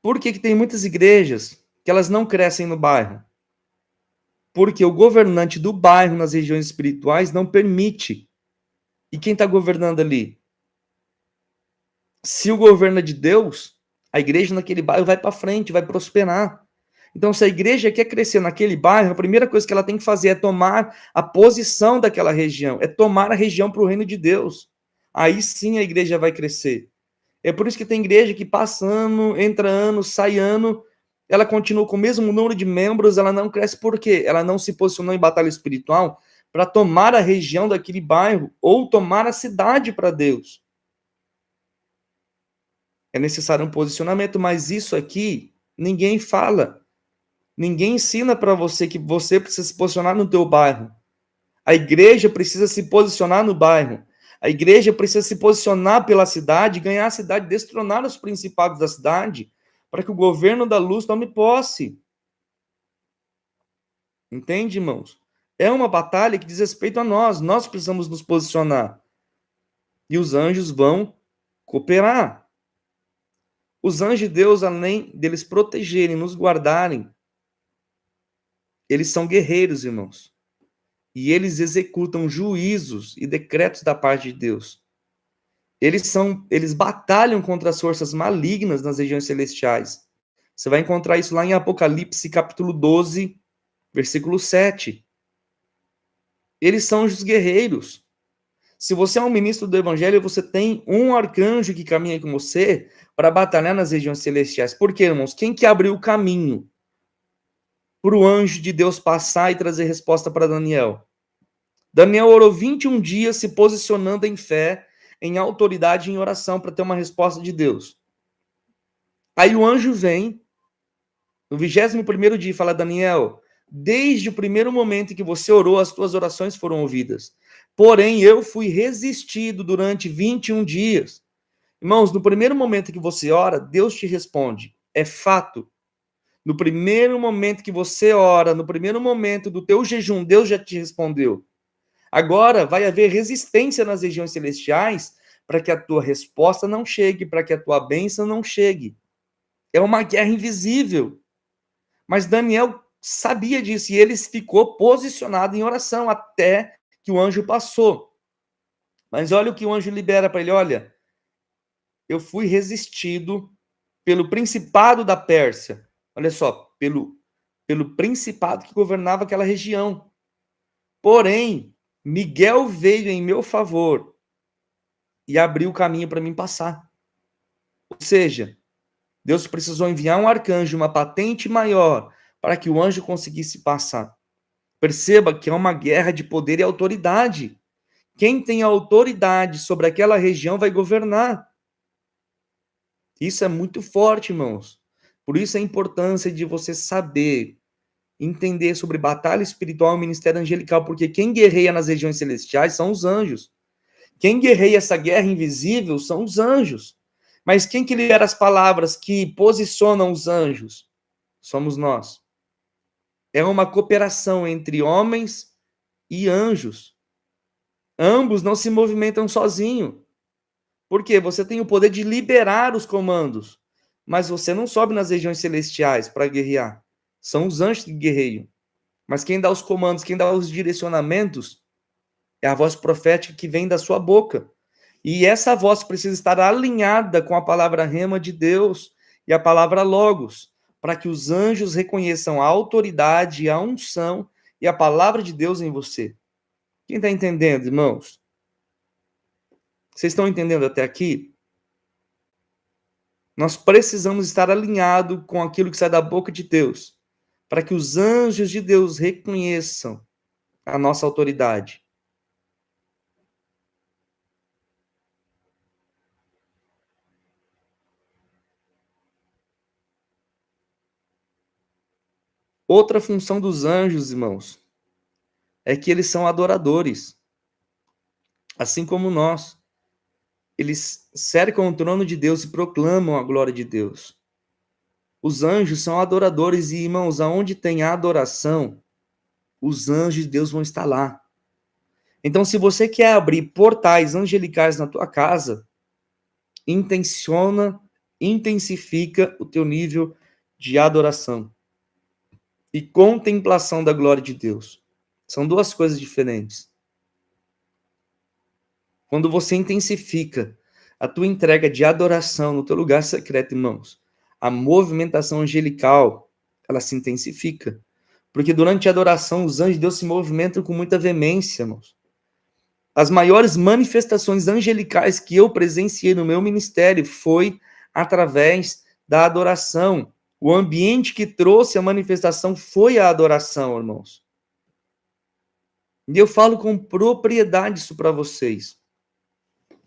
Speaker 1: Por que tem muitas igrejas que elas não crescem no bairro? Porque o governante do bairro nas regiões espirituais não permite. E quem está governando ali? Se o governo é de Deus, a igreja naquele bairro vai para frente, vai prosperar. Então, se a igreja quer crescer naquele bairro, a primeira coisa que ela tem que fazer é tomar a posição daquela região, é tomar a região para o reino de Deus. Aí sim a igreja vai crescer. É por isso que tem igreja que passa ano, entra ano, sai ano, ela continua com o mesmo número de membros, ela não cresce por quê? Ela não se posicionou em batalha espiritual para tomar a região daquele bairro ou tomar a cidade para Deus. É necessário um posicionamento, mas isso aqui ninguém fala. Ninguém ensina para você que você precisa se posicionar no teu bairro. A igreja precisa se posicionar no bairro. A igreja precisa se posicionar pela cidade, ganhar a cidade, destronar os principados da cidade, para que o governo da luz tome posse. Entende, irmãos? É uma batalha que diz respeito a nós. Nós precisamos nos posicionar. E os anjos vão cooperar. Os anjos de Deus, além deles protegerem, nos guardarem, eles são guerreiros, irmãos. E eles executam juízos e decretos da parte de Deus. Eles batalham contra as forças malignas nas regiões celestiais. Você vai encontrar isso lá em Apocalipse, capítulo 12, versículo 7. Eles são os guerreiros. Se você é um ministro do evangelho, você tem um arcanjo que caminha com você para batalhar nas regiões celestiais. Por quê, irmãos? Quem que abriu o caminho para o anjo de Deus passar e trazer resposta para Daniel? Daniel orou 21 dias se posicionando em fé, em autoridade e em oração para ter uma resposta de Deus. Aí o anjo vem, no 21º dia, e fala: Daniel, desde o primeiro momento em que você orou, as tuas orações foram ouvidas. Porém, eu fui resistido durante 21 dias. Irmãos, no primeiro momento que você ora, Deus te responde. É fato. No primeiro momento que você ora, no primeiro momento do teu jejum, Deus já te respondeu. Agora vai haver resistência nas regiões celestiais para que a tua resposta não chegue, para que a tua bênção não chegue. É uma guerra invisível. Mas Daniel sabia disso e ele ficou posicionado em oração até que o anjo passou. Mas olha o que o anjo libera para ele, olha, eu fui resistido pelo principado da Pérsia. Olha só, pelo principado que governava aquela região. Porém, Miguel veio em meu favor e abriu o caminho para mim passar. Ou seja, Deus precisou enviar um arcanjo, uma patente maior, para que o anjo conseguisse passar. Perceba que é uma guerra de poder e autoridade. Quem tem autoridade sobre aquela região vai governar. Isso é muito forte, irmãos. Por isso a importância de você saber, entender sobre batalha espiritual e ministério angelical, porque quem guerreia nas regiões celestiais são os anjos. Quem guerreia essa guerra invisível são os anjos. Mas quem que libera as palavras que posicionam os anjos? Somos nós. É uma cooperação entre homens e anjos. Ambos não se movimentam sozinhos. Porque você tem o poder de liberar os comandos, mas você não sobe nas regiões celestiais para guerrear. São os anjos que guerreiam. Mas quem dá os comandos, quem dá os direcionamentos, é a voz profética que vem da sua boca. E essa voz precisa estar alinhada com a palavra rema de Deus e a palavra logos, para que os anjos reconheçam a autoridade, a unção e a palavra de Deus em você. Quem está entendendo, irmãos? Vocês estão entendendo até aqui? Nós precisamos estar alinhados com aquilo que sai da boca de Deus, para que os anjos de Deus reconheçam a nossa autoridade. Outra função dos anjos, irmãos, é que eles são adoradores, assim como nós. Eles cercam o trono de Deus e proclamam a glória de Deus. Os anjos são adoradores e, irmãos, aonde tem adoração, os anjos de Deus vão estar lá. Então, se você quer abrir portais angelicais na tua casa, intensifica o teu nível de adoração e contemplação da glória de Deus. São duas coisas diferentes. Quando você intensifica a tua entrega de adoração no teu lugar secreto, irmãos, a movimentação angelical, ela se intensifica. Porque durante a adoração, os anjos de Deus se movimentam com muita veemência, irmãos. As maiores manifestações angelicais que eu presenciei no meu ministério foi através da adoração. O ambiente que trouxe a manifestação foi a adoração, irmãos. E eu falo com propriedade isso para vocês.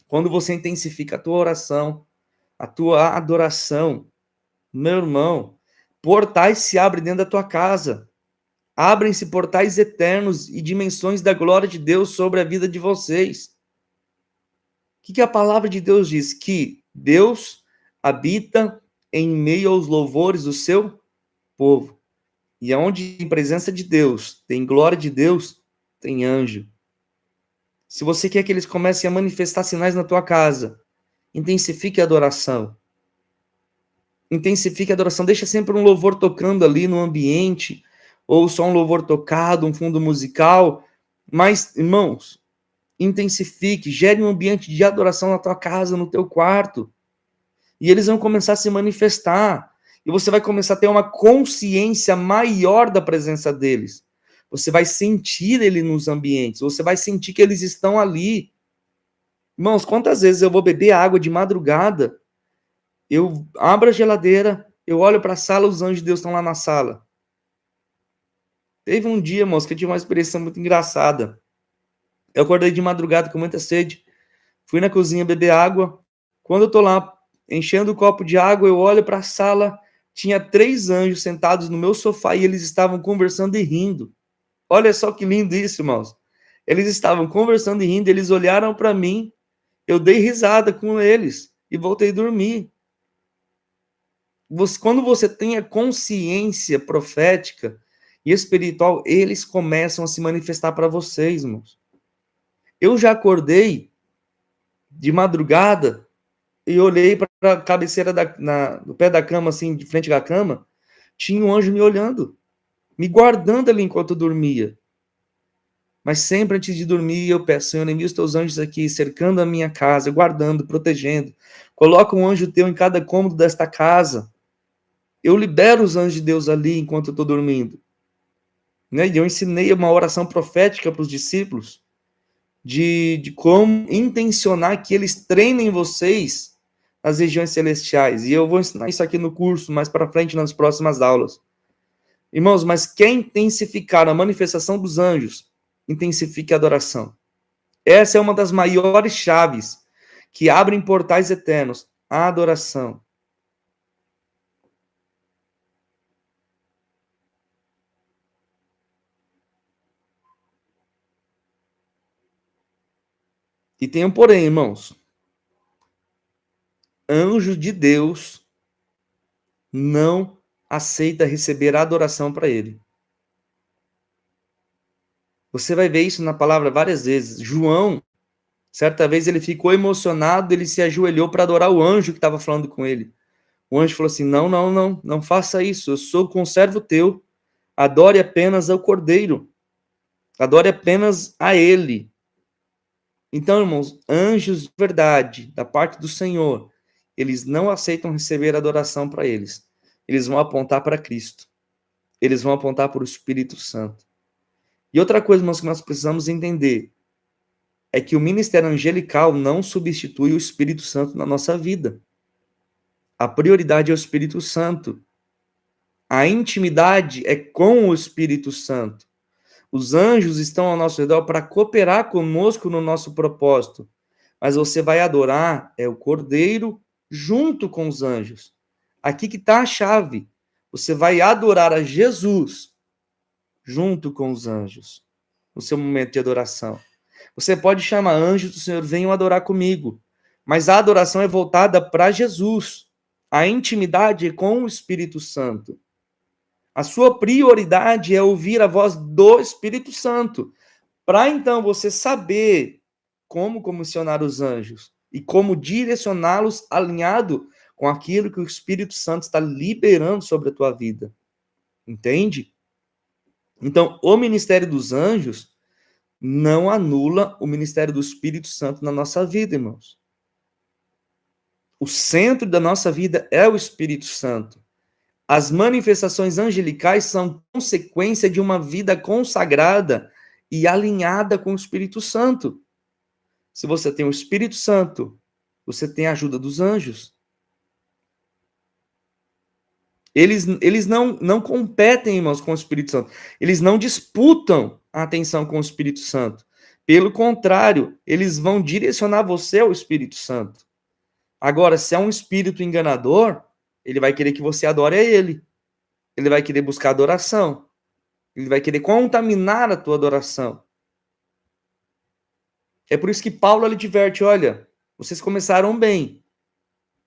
Speaker 1: Quando você intensifica a tua oração, a tua adoração, meu irmão, portais se abrem dentro da tua casa. Abrem-se portais eternos e dimensões da glória de Deus sobre a vida de vocês. O que a palavra de Deus diz? Que Deus habita em meio aos louvores do seu povo. E aonde tem presença de Deus, tem glória de Deus, tem anjo. Se você quer que eles comecem a manifestar sinais na tua casa, intensifique a adoração. Intensifique a adoração. Deixa sempre um louvor tocando ali no ambiente, ou só um louvor tocado, um fundo musical. Mas, irmãos, intensifique, gere um ambiente de adoração na tua casa, no teu quarto. E eles vão começar a se manifestar. E você vai começar a ter uma consciência maior da presença deles. Você vai sentir ele nos ambientes. Você vai sentir que eles estão ali. Irmãos, quantas vezes eu vou beber água de madrugada, eu abro a geladeira, eu olho para a sala, os anjos de Deus estão lá na sala. Teve um dia, irmãos, que eu tive uma experiência muito engraçada. Eu acordei de madrugada com muita sede, fui na cozinha beber água. Quando eu tô lá enchendo o copo de água, eu olho para a sala, tinha 3 anjos sentados no meu sofá e eles estavam conversando e rindo. Olha só que lindo isso, irmãos. Eles estavam conversando e rindo, eles olharam para mim, eu dei risada com eles e voltei a dormir. Quando você tem a consciência profética e espiritual, eles começam a se manifestar para vocês, irmãos. Eu já acordei de madrugada e olhei para a cabeceira do pé da cama, assim, de frente da cama, tinha um anjo me olhando. me guardando ali enquanto eu dormia. Mas sempre antes de dormir, eu peço, Senhor, envia os teus anjos aqui, cercando a minha casa, guardando, protegendo. Coloca um anjo teu em cada cômodo desta casa. Eu libero os anjos de Deus ali enquanto eu estou dormindo. Né? E eu ensinei uma oração profética para os discípulos de como intencionar que eles treinem vocês nas regiões celestiais. E eu vou ensinar isso aqui no curso, mais para frente, nas próximas aulas. Irmãos, mas quer intensificar a manifestação dos anjos, intensifique a adoração. Essa é uma das maiores chaves que abrem portais eternos, a adoração. E tem um porém, irmãos. Anjo de Deus não aceita receber adoração para ele. Você vai ver isso na palavra várias vezes. João, certa vez, ele ficou emocionado, ele se ajoelhou para adorar o anjo que estava falando com ele. O anjo falou assim, não faça isso, eu sou conservo teu, adore apenas ao Cordeiro, adore apenas a ele. Então, irmãos, anjos de verdade, da parte do Senhor, eles não aceitam receber adoração para eles. Eles vão apontar para Cristo. Eles vão apontar para o Espírito Santo. E outra coisa, irmãos, que nós precisamos entender é que o ministério angelical não substitui o Espírito Santo na nossa vida. A prioridade é o Espírito Santo. A intimidade é com o Espírito Santo. Os anjos estão ao nosso redor para cooperar conosco no nosso propósito. Mas você vai adorar o Cordeiro junto com os anjos. Aqui que está a chave. Você vai adorar a Jesus junto com os anjos, no seu momento de adoração. Você pode chamar anjos do Senhor, venham adorar comigo. Mas a adoração é voltada para Jesus. A intimidade é com o Espírito Santo. A sua prioridade é ouvir a voz do Espírito Santo. Para então você saber como comissionar os anjos e como direcioná-los alinhado com aquilo que o Espírito Santo está liberando sobre a tua vida. Entende? Então, o ministério dos anjos não anula o ministério do Espírito Santo na nossa vida, irmãos. O centro da nossa vida é o Espírito Santo. As manifestações angelicais são consequência de uma vida consagrada e alinhada com o Espírito Santo. Se você tem o Espírito Santo, você tem a ajuda dos anjos. Eles não competem, irmãos, com o Espírito Santo. Eles não disputam a atenção com o Espírito Santo. Pelo contrário, eles vão direcionar você ao Espírito Santo. Agora, se é um espírito enganador, ele vai querer que você adore a ele. Ele vai querer buscar adoração. Ele vai querer contaminar a tua adoração. É por isso que Paulo ele diverte, olha, vocês começaram bem,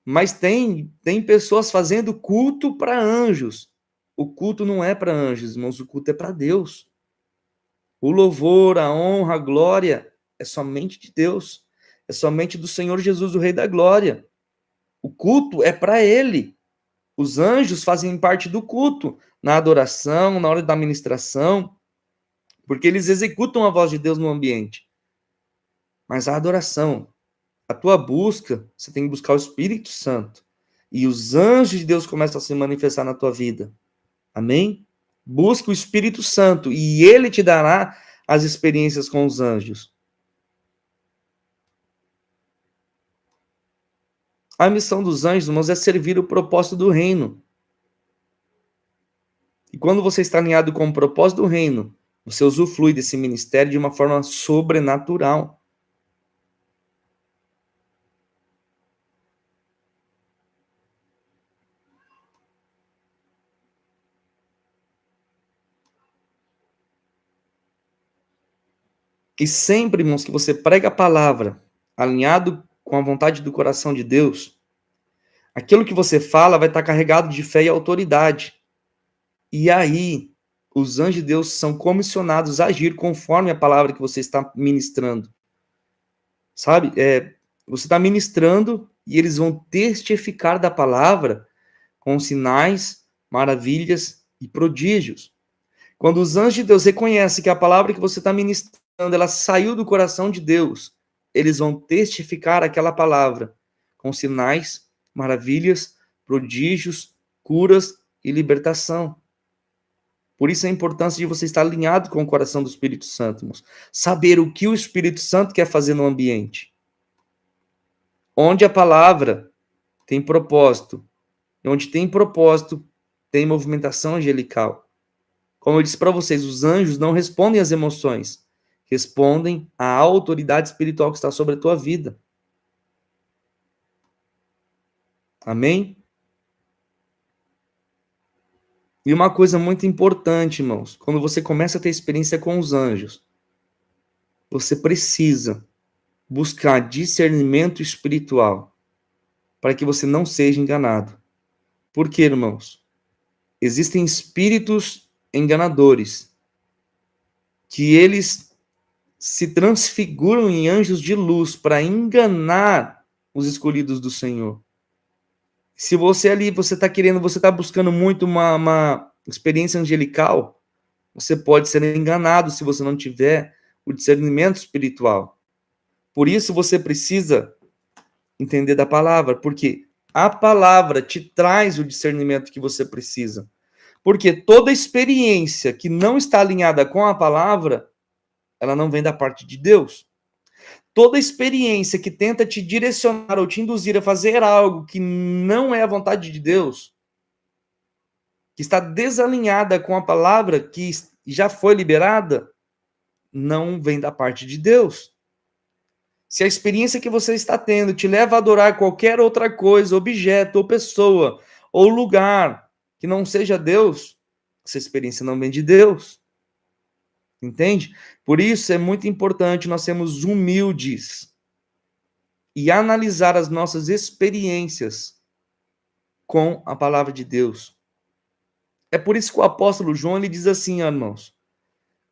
Speaker 1: mas tem pessoas fazendo culto para anjos. O culto não é para anjos, irmãos, o culto é para Deus. O louvor, a honra, a glória é somente de Deus. É somente do Senhor Jesus, o Rei da Glória. O culto é para Ele. Os anjos fazem parte do culto, na adoração, na hora da ministração, porque eles executam a voz de Deus no ambiente. Mas a adoração, a tua busca, você tem que buscar o Espírito Santo. E os anjos de Deus começam a se manifestar na tua vida. Amém? Busca o Espírito Santo e ele te dará as experiências com os anjos. A missão dos anjos, irmãos, é servir o propósito do reino. E quando você está alinhado com o propósito do reino, você usufrui desse ministério de uma forma sobrenatural. E sempre, irmãos, que você prega a palavra, alinhado com a vontade do coração de Deus, aquilo que você fala vai estar carregado de fé e autoridade. E aí, os anjos de Deus são comissionados a agir conforme a palavra que você está ministrando. Sabe? Você está ministrando e eles vão testificar da palavra com sinais, maravilhas e prodígios. Quando os anjos de Deus reconhecem que a palavra que você está ministrando, ela saiu do coração de Deus, eles vão testificar aquela palavra com sinais, maravilhas, prodígios, curas e libertação. Por isso a importância de você estar alinhado com o coração do Espírito Santo, irmãos. Saber o que o Espírito Santo quer fazer no ambiente. Onde a palavra tem propósito, e onde tem propósito, tem movimentação angelical. Como eu disse para vocês, os anjos não respondem às emoções, respondem à autoridade espiritual que está sobre a tua vida. Amém? E uma coisa muito importante, irmãos, quando você começa a ter experiência com os anjos, você precisa buscar discernimento espiritual para que você não seja enganado. Por quê, irmãos? Existem espíritos enganadores que eles se transfiguram em anjos de luz para enganar os escolhidos do Senhor. Se você ali, você está buscando muito uma experiência angelical, você pode ser enganado se você não tiver o discernimento espiritual. Por isso você precisa entender da palavra, porque a palavra te traz o discernimento que você precisa. Porque toda experiência que não está alinhada com a palavra, ela não vem da parte de Deus. Toda experiência que tenta te direcionar ou te induzir a fazer algo que não é a vontade de Deus, que está desalinhada com a palavra que já foi liberada, não vem da parte de Deus. Se a experiência que você está tendo te leva a adorar qualquer outra coisa, objeto, ou pessoa, ou lugar que não seja Deus, essa experiência não vem de Deus. Entende? Por isso é muito importante nós sermos humildes e analisar as nossas experiências com a palavra de Deus. É por isso que o apóstolo João ele diz assim, irmãos: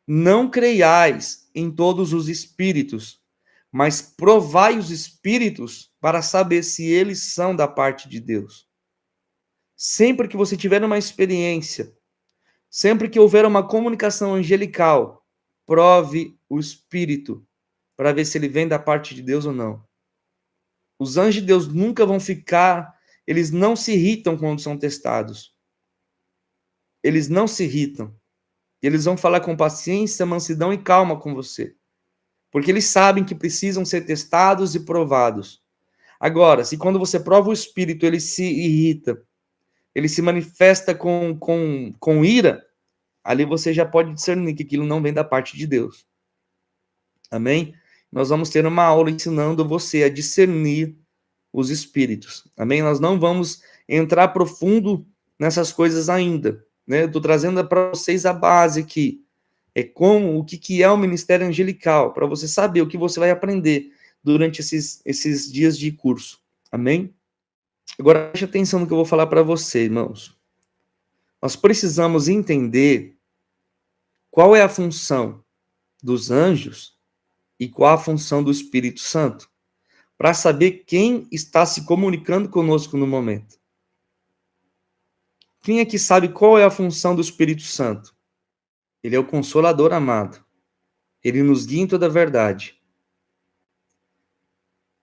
Speaker 1: não creiais em todos os espíritos, mas provai os espíritos para saber se eles são da parte de Deus. Sempre que você tiver uma experiência, sempre que houver uma comunicação angelical, prove o espírito para ver se ele vem da parte de Deus ou não. Os anjos de Deus nunca vão ficar, eles não se irritam quando são testados. Eles não se irritam. Eles vão falar com paciência, mansidão e calma com você. Porque eles sabem que precisam ser testados e provados. Agora, se quando você prova o espírito, ele se irrita, ele se manifesta com ira, ali você já pode discernir que aquilo não vem da parte de Deus. Amém? Nós vamos ter uma aula ensinando você a discernir os espíritos. Amém? Nós não vamos entrar profundo nessas coisas ainda. Né? Eu estou trazendo para vocês a base aqui. O que é o ministério angelical, para você saber o que você vai aprender durante esses dias de curso. Amém? Agora, preste atenção no que eu vou falar para você, irmãos. Nós precisamos entender qual é a função dos anjos e qual a função do Espírito Santo, para saber quem está se comunicando conosco no momento. Quem aqui sabe qual é a função do Espírito Santo? Ele é o Consolador amado. Ele nos guia em toda a verdade.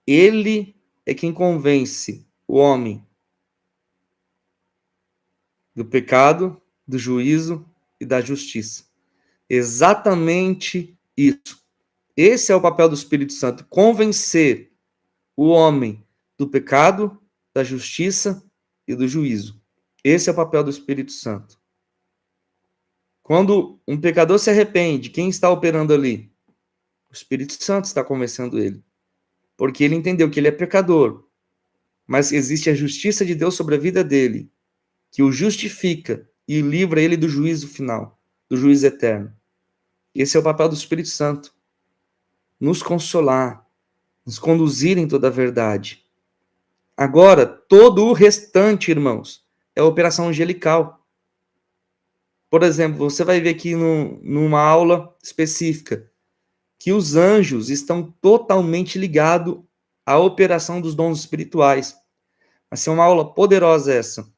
Speaker 1: Ele é quem convence o homem do pecado, do juízo e da justiça. Exatamente isso. Esse é o papel do Espírito Santo, convencer o homem do pecado, da justiça e do juízo. Esse é o papel do Espírito Santo. Quando um pecador se arrepende, quem está operando ali? O Espírito Santo está convencendo ele. Porque ele entendeu que ele é pecador, mas existe a justiça de Deus sobre a vida dele, que o justifica e livra ele do juízo final, do juízo eterno. Esse é o papel do Espírito Santo. Nos consolar, nos conduzir em toda a verdade. Agora, todo o restante, irmãos, é operação angelical. Por exemplo, você vai ver aqui numa aula específica que os anjos estão totalmente ligados à operação dos dons espirituais. Vai ser uma aula poderosa essa.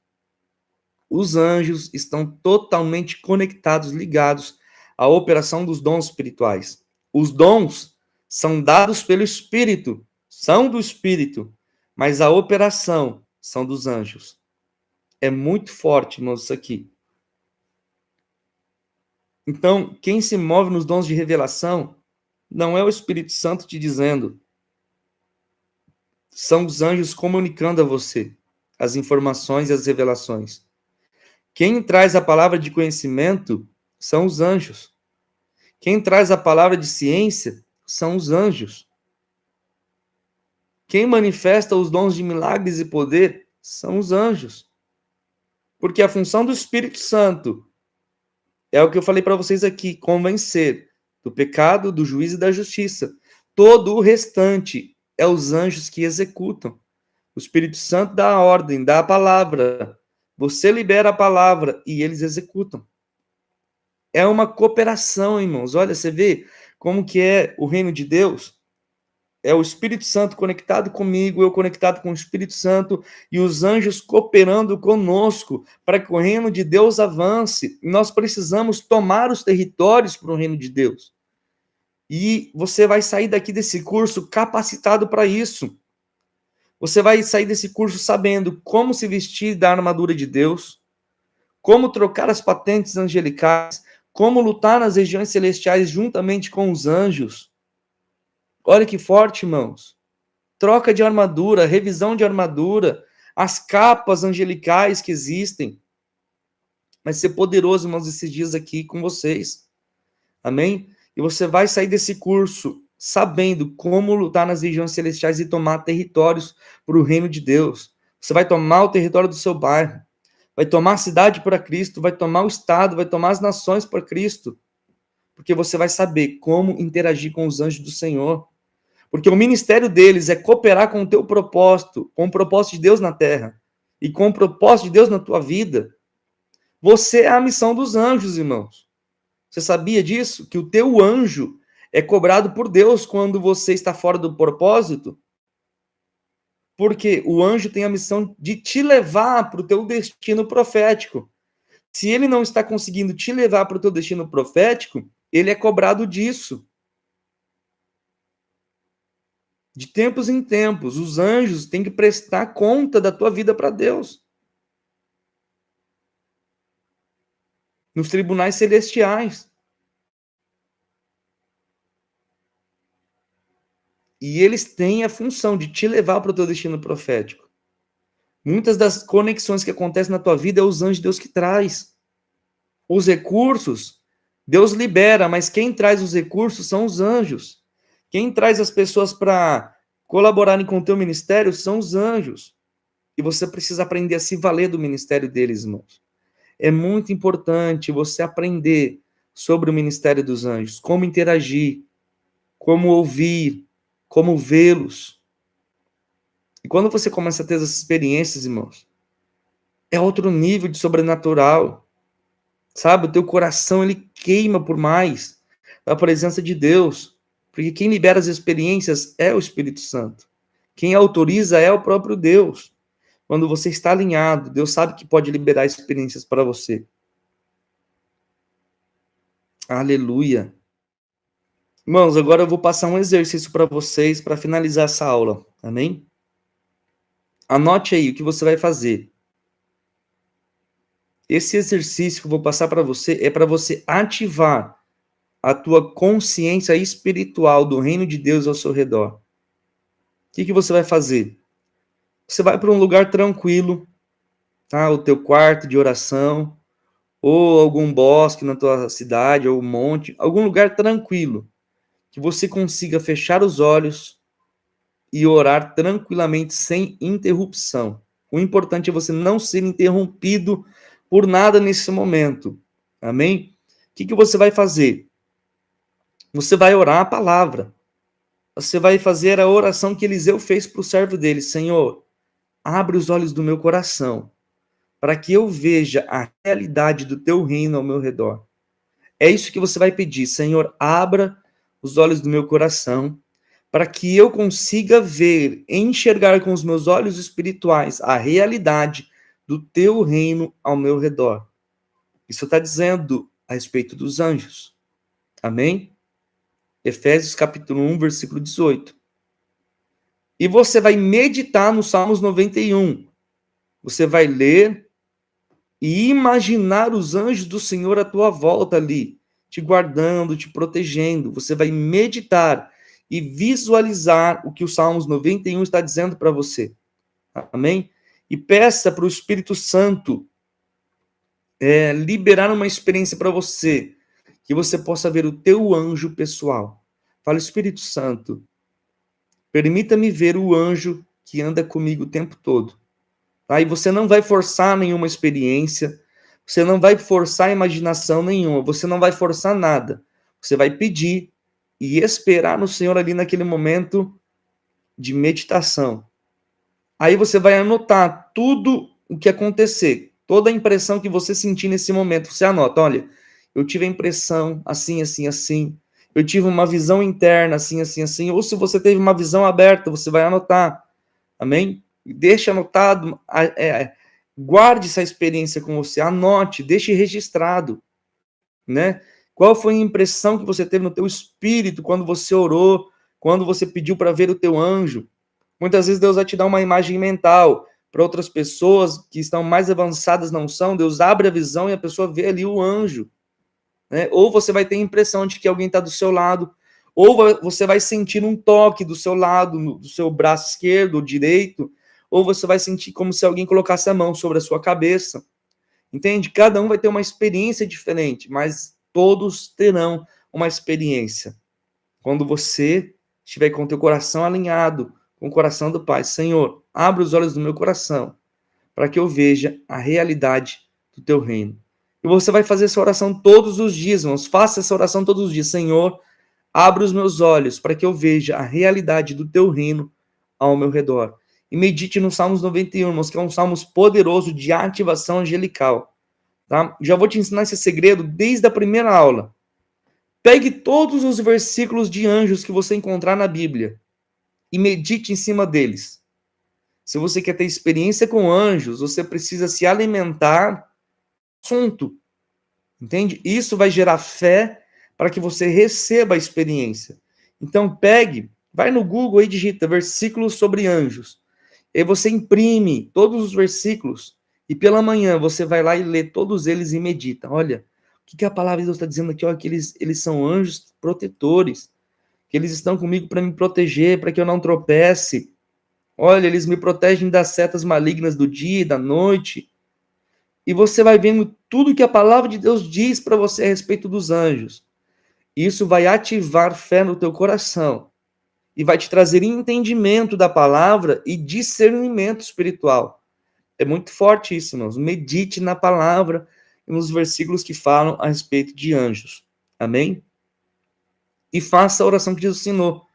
Speaker 1: os anjos estão totalmente conectados, ligados à operação dos dons espirituais. Os dons são dados pelo Espírito, são do Espírito, mas a operação são dos anjos. É muito forte, irmãos, isso aqui. Então, quem se move nos dons de revelação não é o Espírito Santo te dizendo, são os anjos comunicando a você as informações e as revelações. Quem traz a palavra de conhecimento são os anjos. Quem traz a palavra de ciência são os anjos. Quem manifesta os dons de milagres e poder são os anjos. Porque a função do Espírito Santo é o que eu falei para vocês aqui, convencer do pecado, do juízo e da justiça. Todo o restante é os anjos que executam. O Espírito Santo dá a ordem, dá a palavra. Você libera a palavra e eles executam. É uma cooperação, irmãos. Olha, você vê como que é o reino de Deus? É o Espírito Santo conectado comigo, eu conectado com o Espírito Santo e os anjos cooperando conosco para que o reino de Deus avance. Nós precisamos tomar os territórios para o reino de Deus. E você vai sair daqui desse curso capacitado para isso. Você vai sair desse curso sabendo como se vestir da armadura de Deus, como trocar as patentes angelicais, como lutar nas regiões celestiais juntamente com os anjos. Olha que forte, irmãos. Troca de armadura, revisão de armadura, as capas angelicais que existem. Vai ser poderoso, irmãos, esses dias aqui com vocês. Amém? E você vai sair desse curso sabendo como lutar nas regiões celestiais e tomar territórios para o reino de Deus. Você vai tomar o território do seu bairro, vai tomar a cidade para Cristo, vai tomar o estado, vai tomar as nações para Cristo. Porque você vai saber como interagir com os anjos do Senhor. Porque o ministério deles é cooperar com o teu propósito, com o propósito de Deus na terra e com o propósito de Deus na tua vida. Você é a missão dos anjos, irmãos. Você sabia disso? Que o teu anjo é cobrado por Deus quando você está fora do propósito? Porque o anjo tem a missão de te levar para o teu destino profético. Se ele não está conseguindo te levar para o teu destino profético, ele é cobrado disso. De tempos em tempos, os anjos têm que prestar conta da tua vida para Deus. Nos tribunais celestiais. E eles têm a função de te levar para o teu destino profético. Muitas das conexões que acontecem na tua vida é os anjos de Deus que traz. Os recursos, Deus libera, mas quem traz os recursos são os anjos. Quem traz as pessoas para colaborarem com o teu ministério são os anjos. E você precisa aprender a se valer do ministério deles, irmãos. É muito importante você aprender sobre o ministério dos anjos, como interagir, como ouvir, como vê-los. E quando você começa a ter essas experiências, irmãos, é outro nível de sobrenatural. Sabe, o teu coração, ele queima por mais a presença de Deus. Porque quem libera as experiências é o Espírito Santo. Quem autoriza é o próprio Deus. Quando você está alinhado, Deus sabe que pode liberar experiências para você. Aleluia. Irmãos, agora eu vou passar um exercício para vocês para finalizar essa aula. Amém? Anote aí o que você vai fazer. Esse exercício que eu vou passar para você é para você ativar a tua consciência espiritual do reino de Deus ao seu redor. O que você vai fazer? Você vai para um lugar tranquilo, tá? O teu quarto de oração, ou algum bosque na tua cidade, ou um monte, algum lugar tranquilo, que você consiga fechar os olhos e orar tranquilamente, sem interrupção. O importante é você não ser interrompido por nada nesse momento. Amém? O que você vai fazer? Você vai orar a palavra. Você vai fazer a oração que Eliseu fez para o servo dele. Senhor, abre os olhos do meu coração, para que eu veja a realidade do teu reino ao meu redor. É isso que você vai pedir. Senhor, abra os olhos do meu coração, para que eu consiga ver, enxergar com os meus olhos espirituais a realidade do teu reino ao meu redor. Isso está dizendo a respeito dos anjos. Amém? Efésios capítulo 1, versículo 18. E você vai meditar no Salmos 91. Você vai ler e imaginar os anjos do Senhor à tua volta ali, te guardando, te protegendo. Você vai meditar e visualizar o que o Salmos 91 está dizendo para você. Amém? E peça para o Espírito Santo liberar uma experiência para você, que você possa ver o teu anjo pessoal. Fala, Espírito Santo, permita-me ver o anjo que anda comigo o tempo todo. Aí você não vai forçar nenhuma experiência, você não vai forçar imaginação nenhuma, você não vai forçar nada. Você vai pedir e esperar no Senhor ali naquele momento de meditação. Aí você vai anotar tudo o que acontecer, toda a impressão que você sentir nesse momento. Você anota, olha, eu tive a impressão assim, assim, assim. Eu tive uma visão interna assim, assim, assim. Ou se você teve uma visão aberta, você vai anotar. Amém? Deixe anotado, guarde essa experiência com você, anote, deixe registrado, né? Qual foi a impressão que você teve no teu espírito quando você orou, quando você pediu para ver o teu anjo? Muitas vezes Deus vai te dar uma imagem mental. Para outras pessoas que estão mais avançadas não são, Deus abre a visão e a pessoa vê ali o anjo, né? Ou você vai ter a impressão de que alguém está do seu lado, ou você vai sentir um toque do seu lado, do seu braço esquerdo ou direito, ou você vai sentir como se alguém colocasse a mão sobre a sua cabeça. Entende? Cada um vai ter uma experiência diferente, mas todos terão uma experiência. Quando você estiver com o teu coração alinhado com o coração do Pai, Senhor, abre os olhos do meu coração para que eu veja a realidade do teu reino. E você vai fazer essa oração todos os dias, irmãos. Faça essa oração todos os dias. Senhor, abre os meus olhos para que eu veja a realidade do teu reino ao meu redor. E medite no Salmos 91, irmãos, que é um salmo poderoso de ativação angelical. Tá? Já vou te ensinar esse segredo desde a primeira aula. Pegue todos os versículos de anjos que você encontrar na Bíblia e medite em cima deles. Se você quer ter experiência com anjos, você precisa se alimentar do assunto. Entende? Isso vai gerar fé para que você receba a experiência. Então pegue, vai no Google e digita versículos sobre anjos. E você imprime todos os versículos e pela manhã você vai lá e lê todos eles e medita. Olha, o que a palavra de Deus está dizendo aqui? Olha, que eles são anjos protetores, que eles estão comigo para me proteger, para que eu não tropece. Olha, eles me protegem das setas malignas do dia e da noite. E você vai vendo tudo que a palavra de Deus diz para você a respeito dos anjos. Isso vai ativar fé no teu coração e vai te trazer entendimento da palavra e discernimento espiritual. É muito forte isso, irmãos. Medite na palavra e nos versículos que falam a respeito de anjos. Amém? E faça a oração que Jesus ensinou.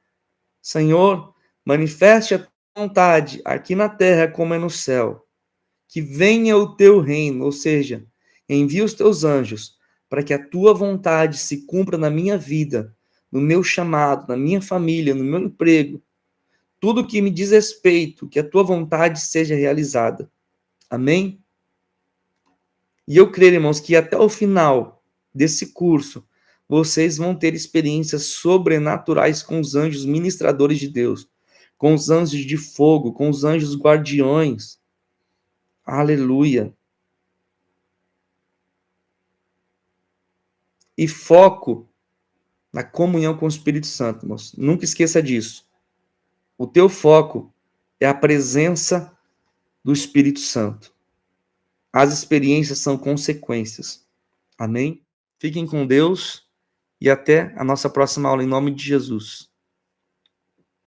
Speaker 1: Senhor, manifeste a tua vontade aqui na terra como é no céu. Que venha o teu reino, ou seja, envia os teus anjos para que a tua vontade se cumpra na minha vida, no meu chamado, na minha família, no meu emprego. Tudo que me diz respeito, que a tua vontade seja realizada. Amém? E eu creio, irmãos, que até o final desse curso, vocês vão ter experiências sobrenaturais com os anjos ministradores de Deus, com os anjos de fogo, com os anjos guardiões. Aleluia. E foco na comunhão com o Espírito Santo, irmãos. Nunca esqueça disso. O teu foco é a presença do Espírito Santo. As experiências são consequências. Amém? Fiquem com Deus e até a nossa próxima aula, em nome de Jesus.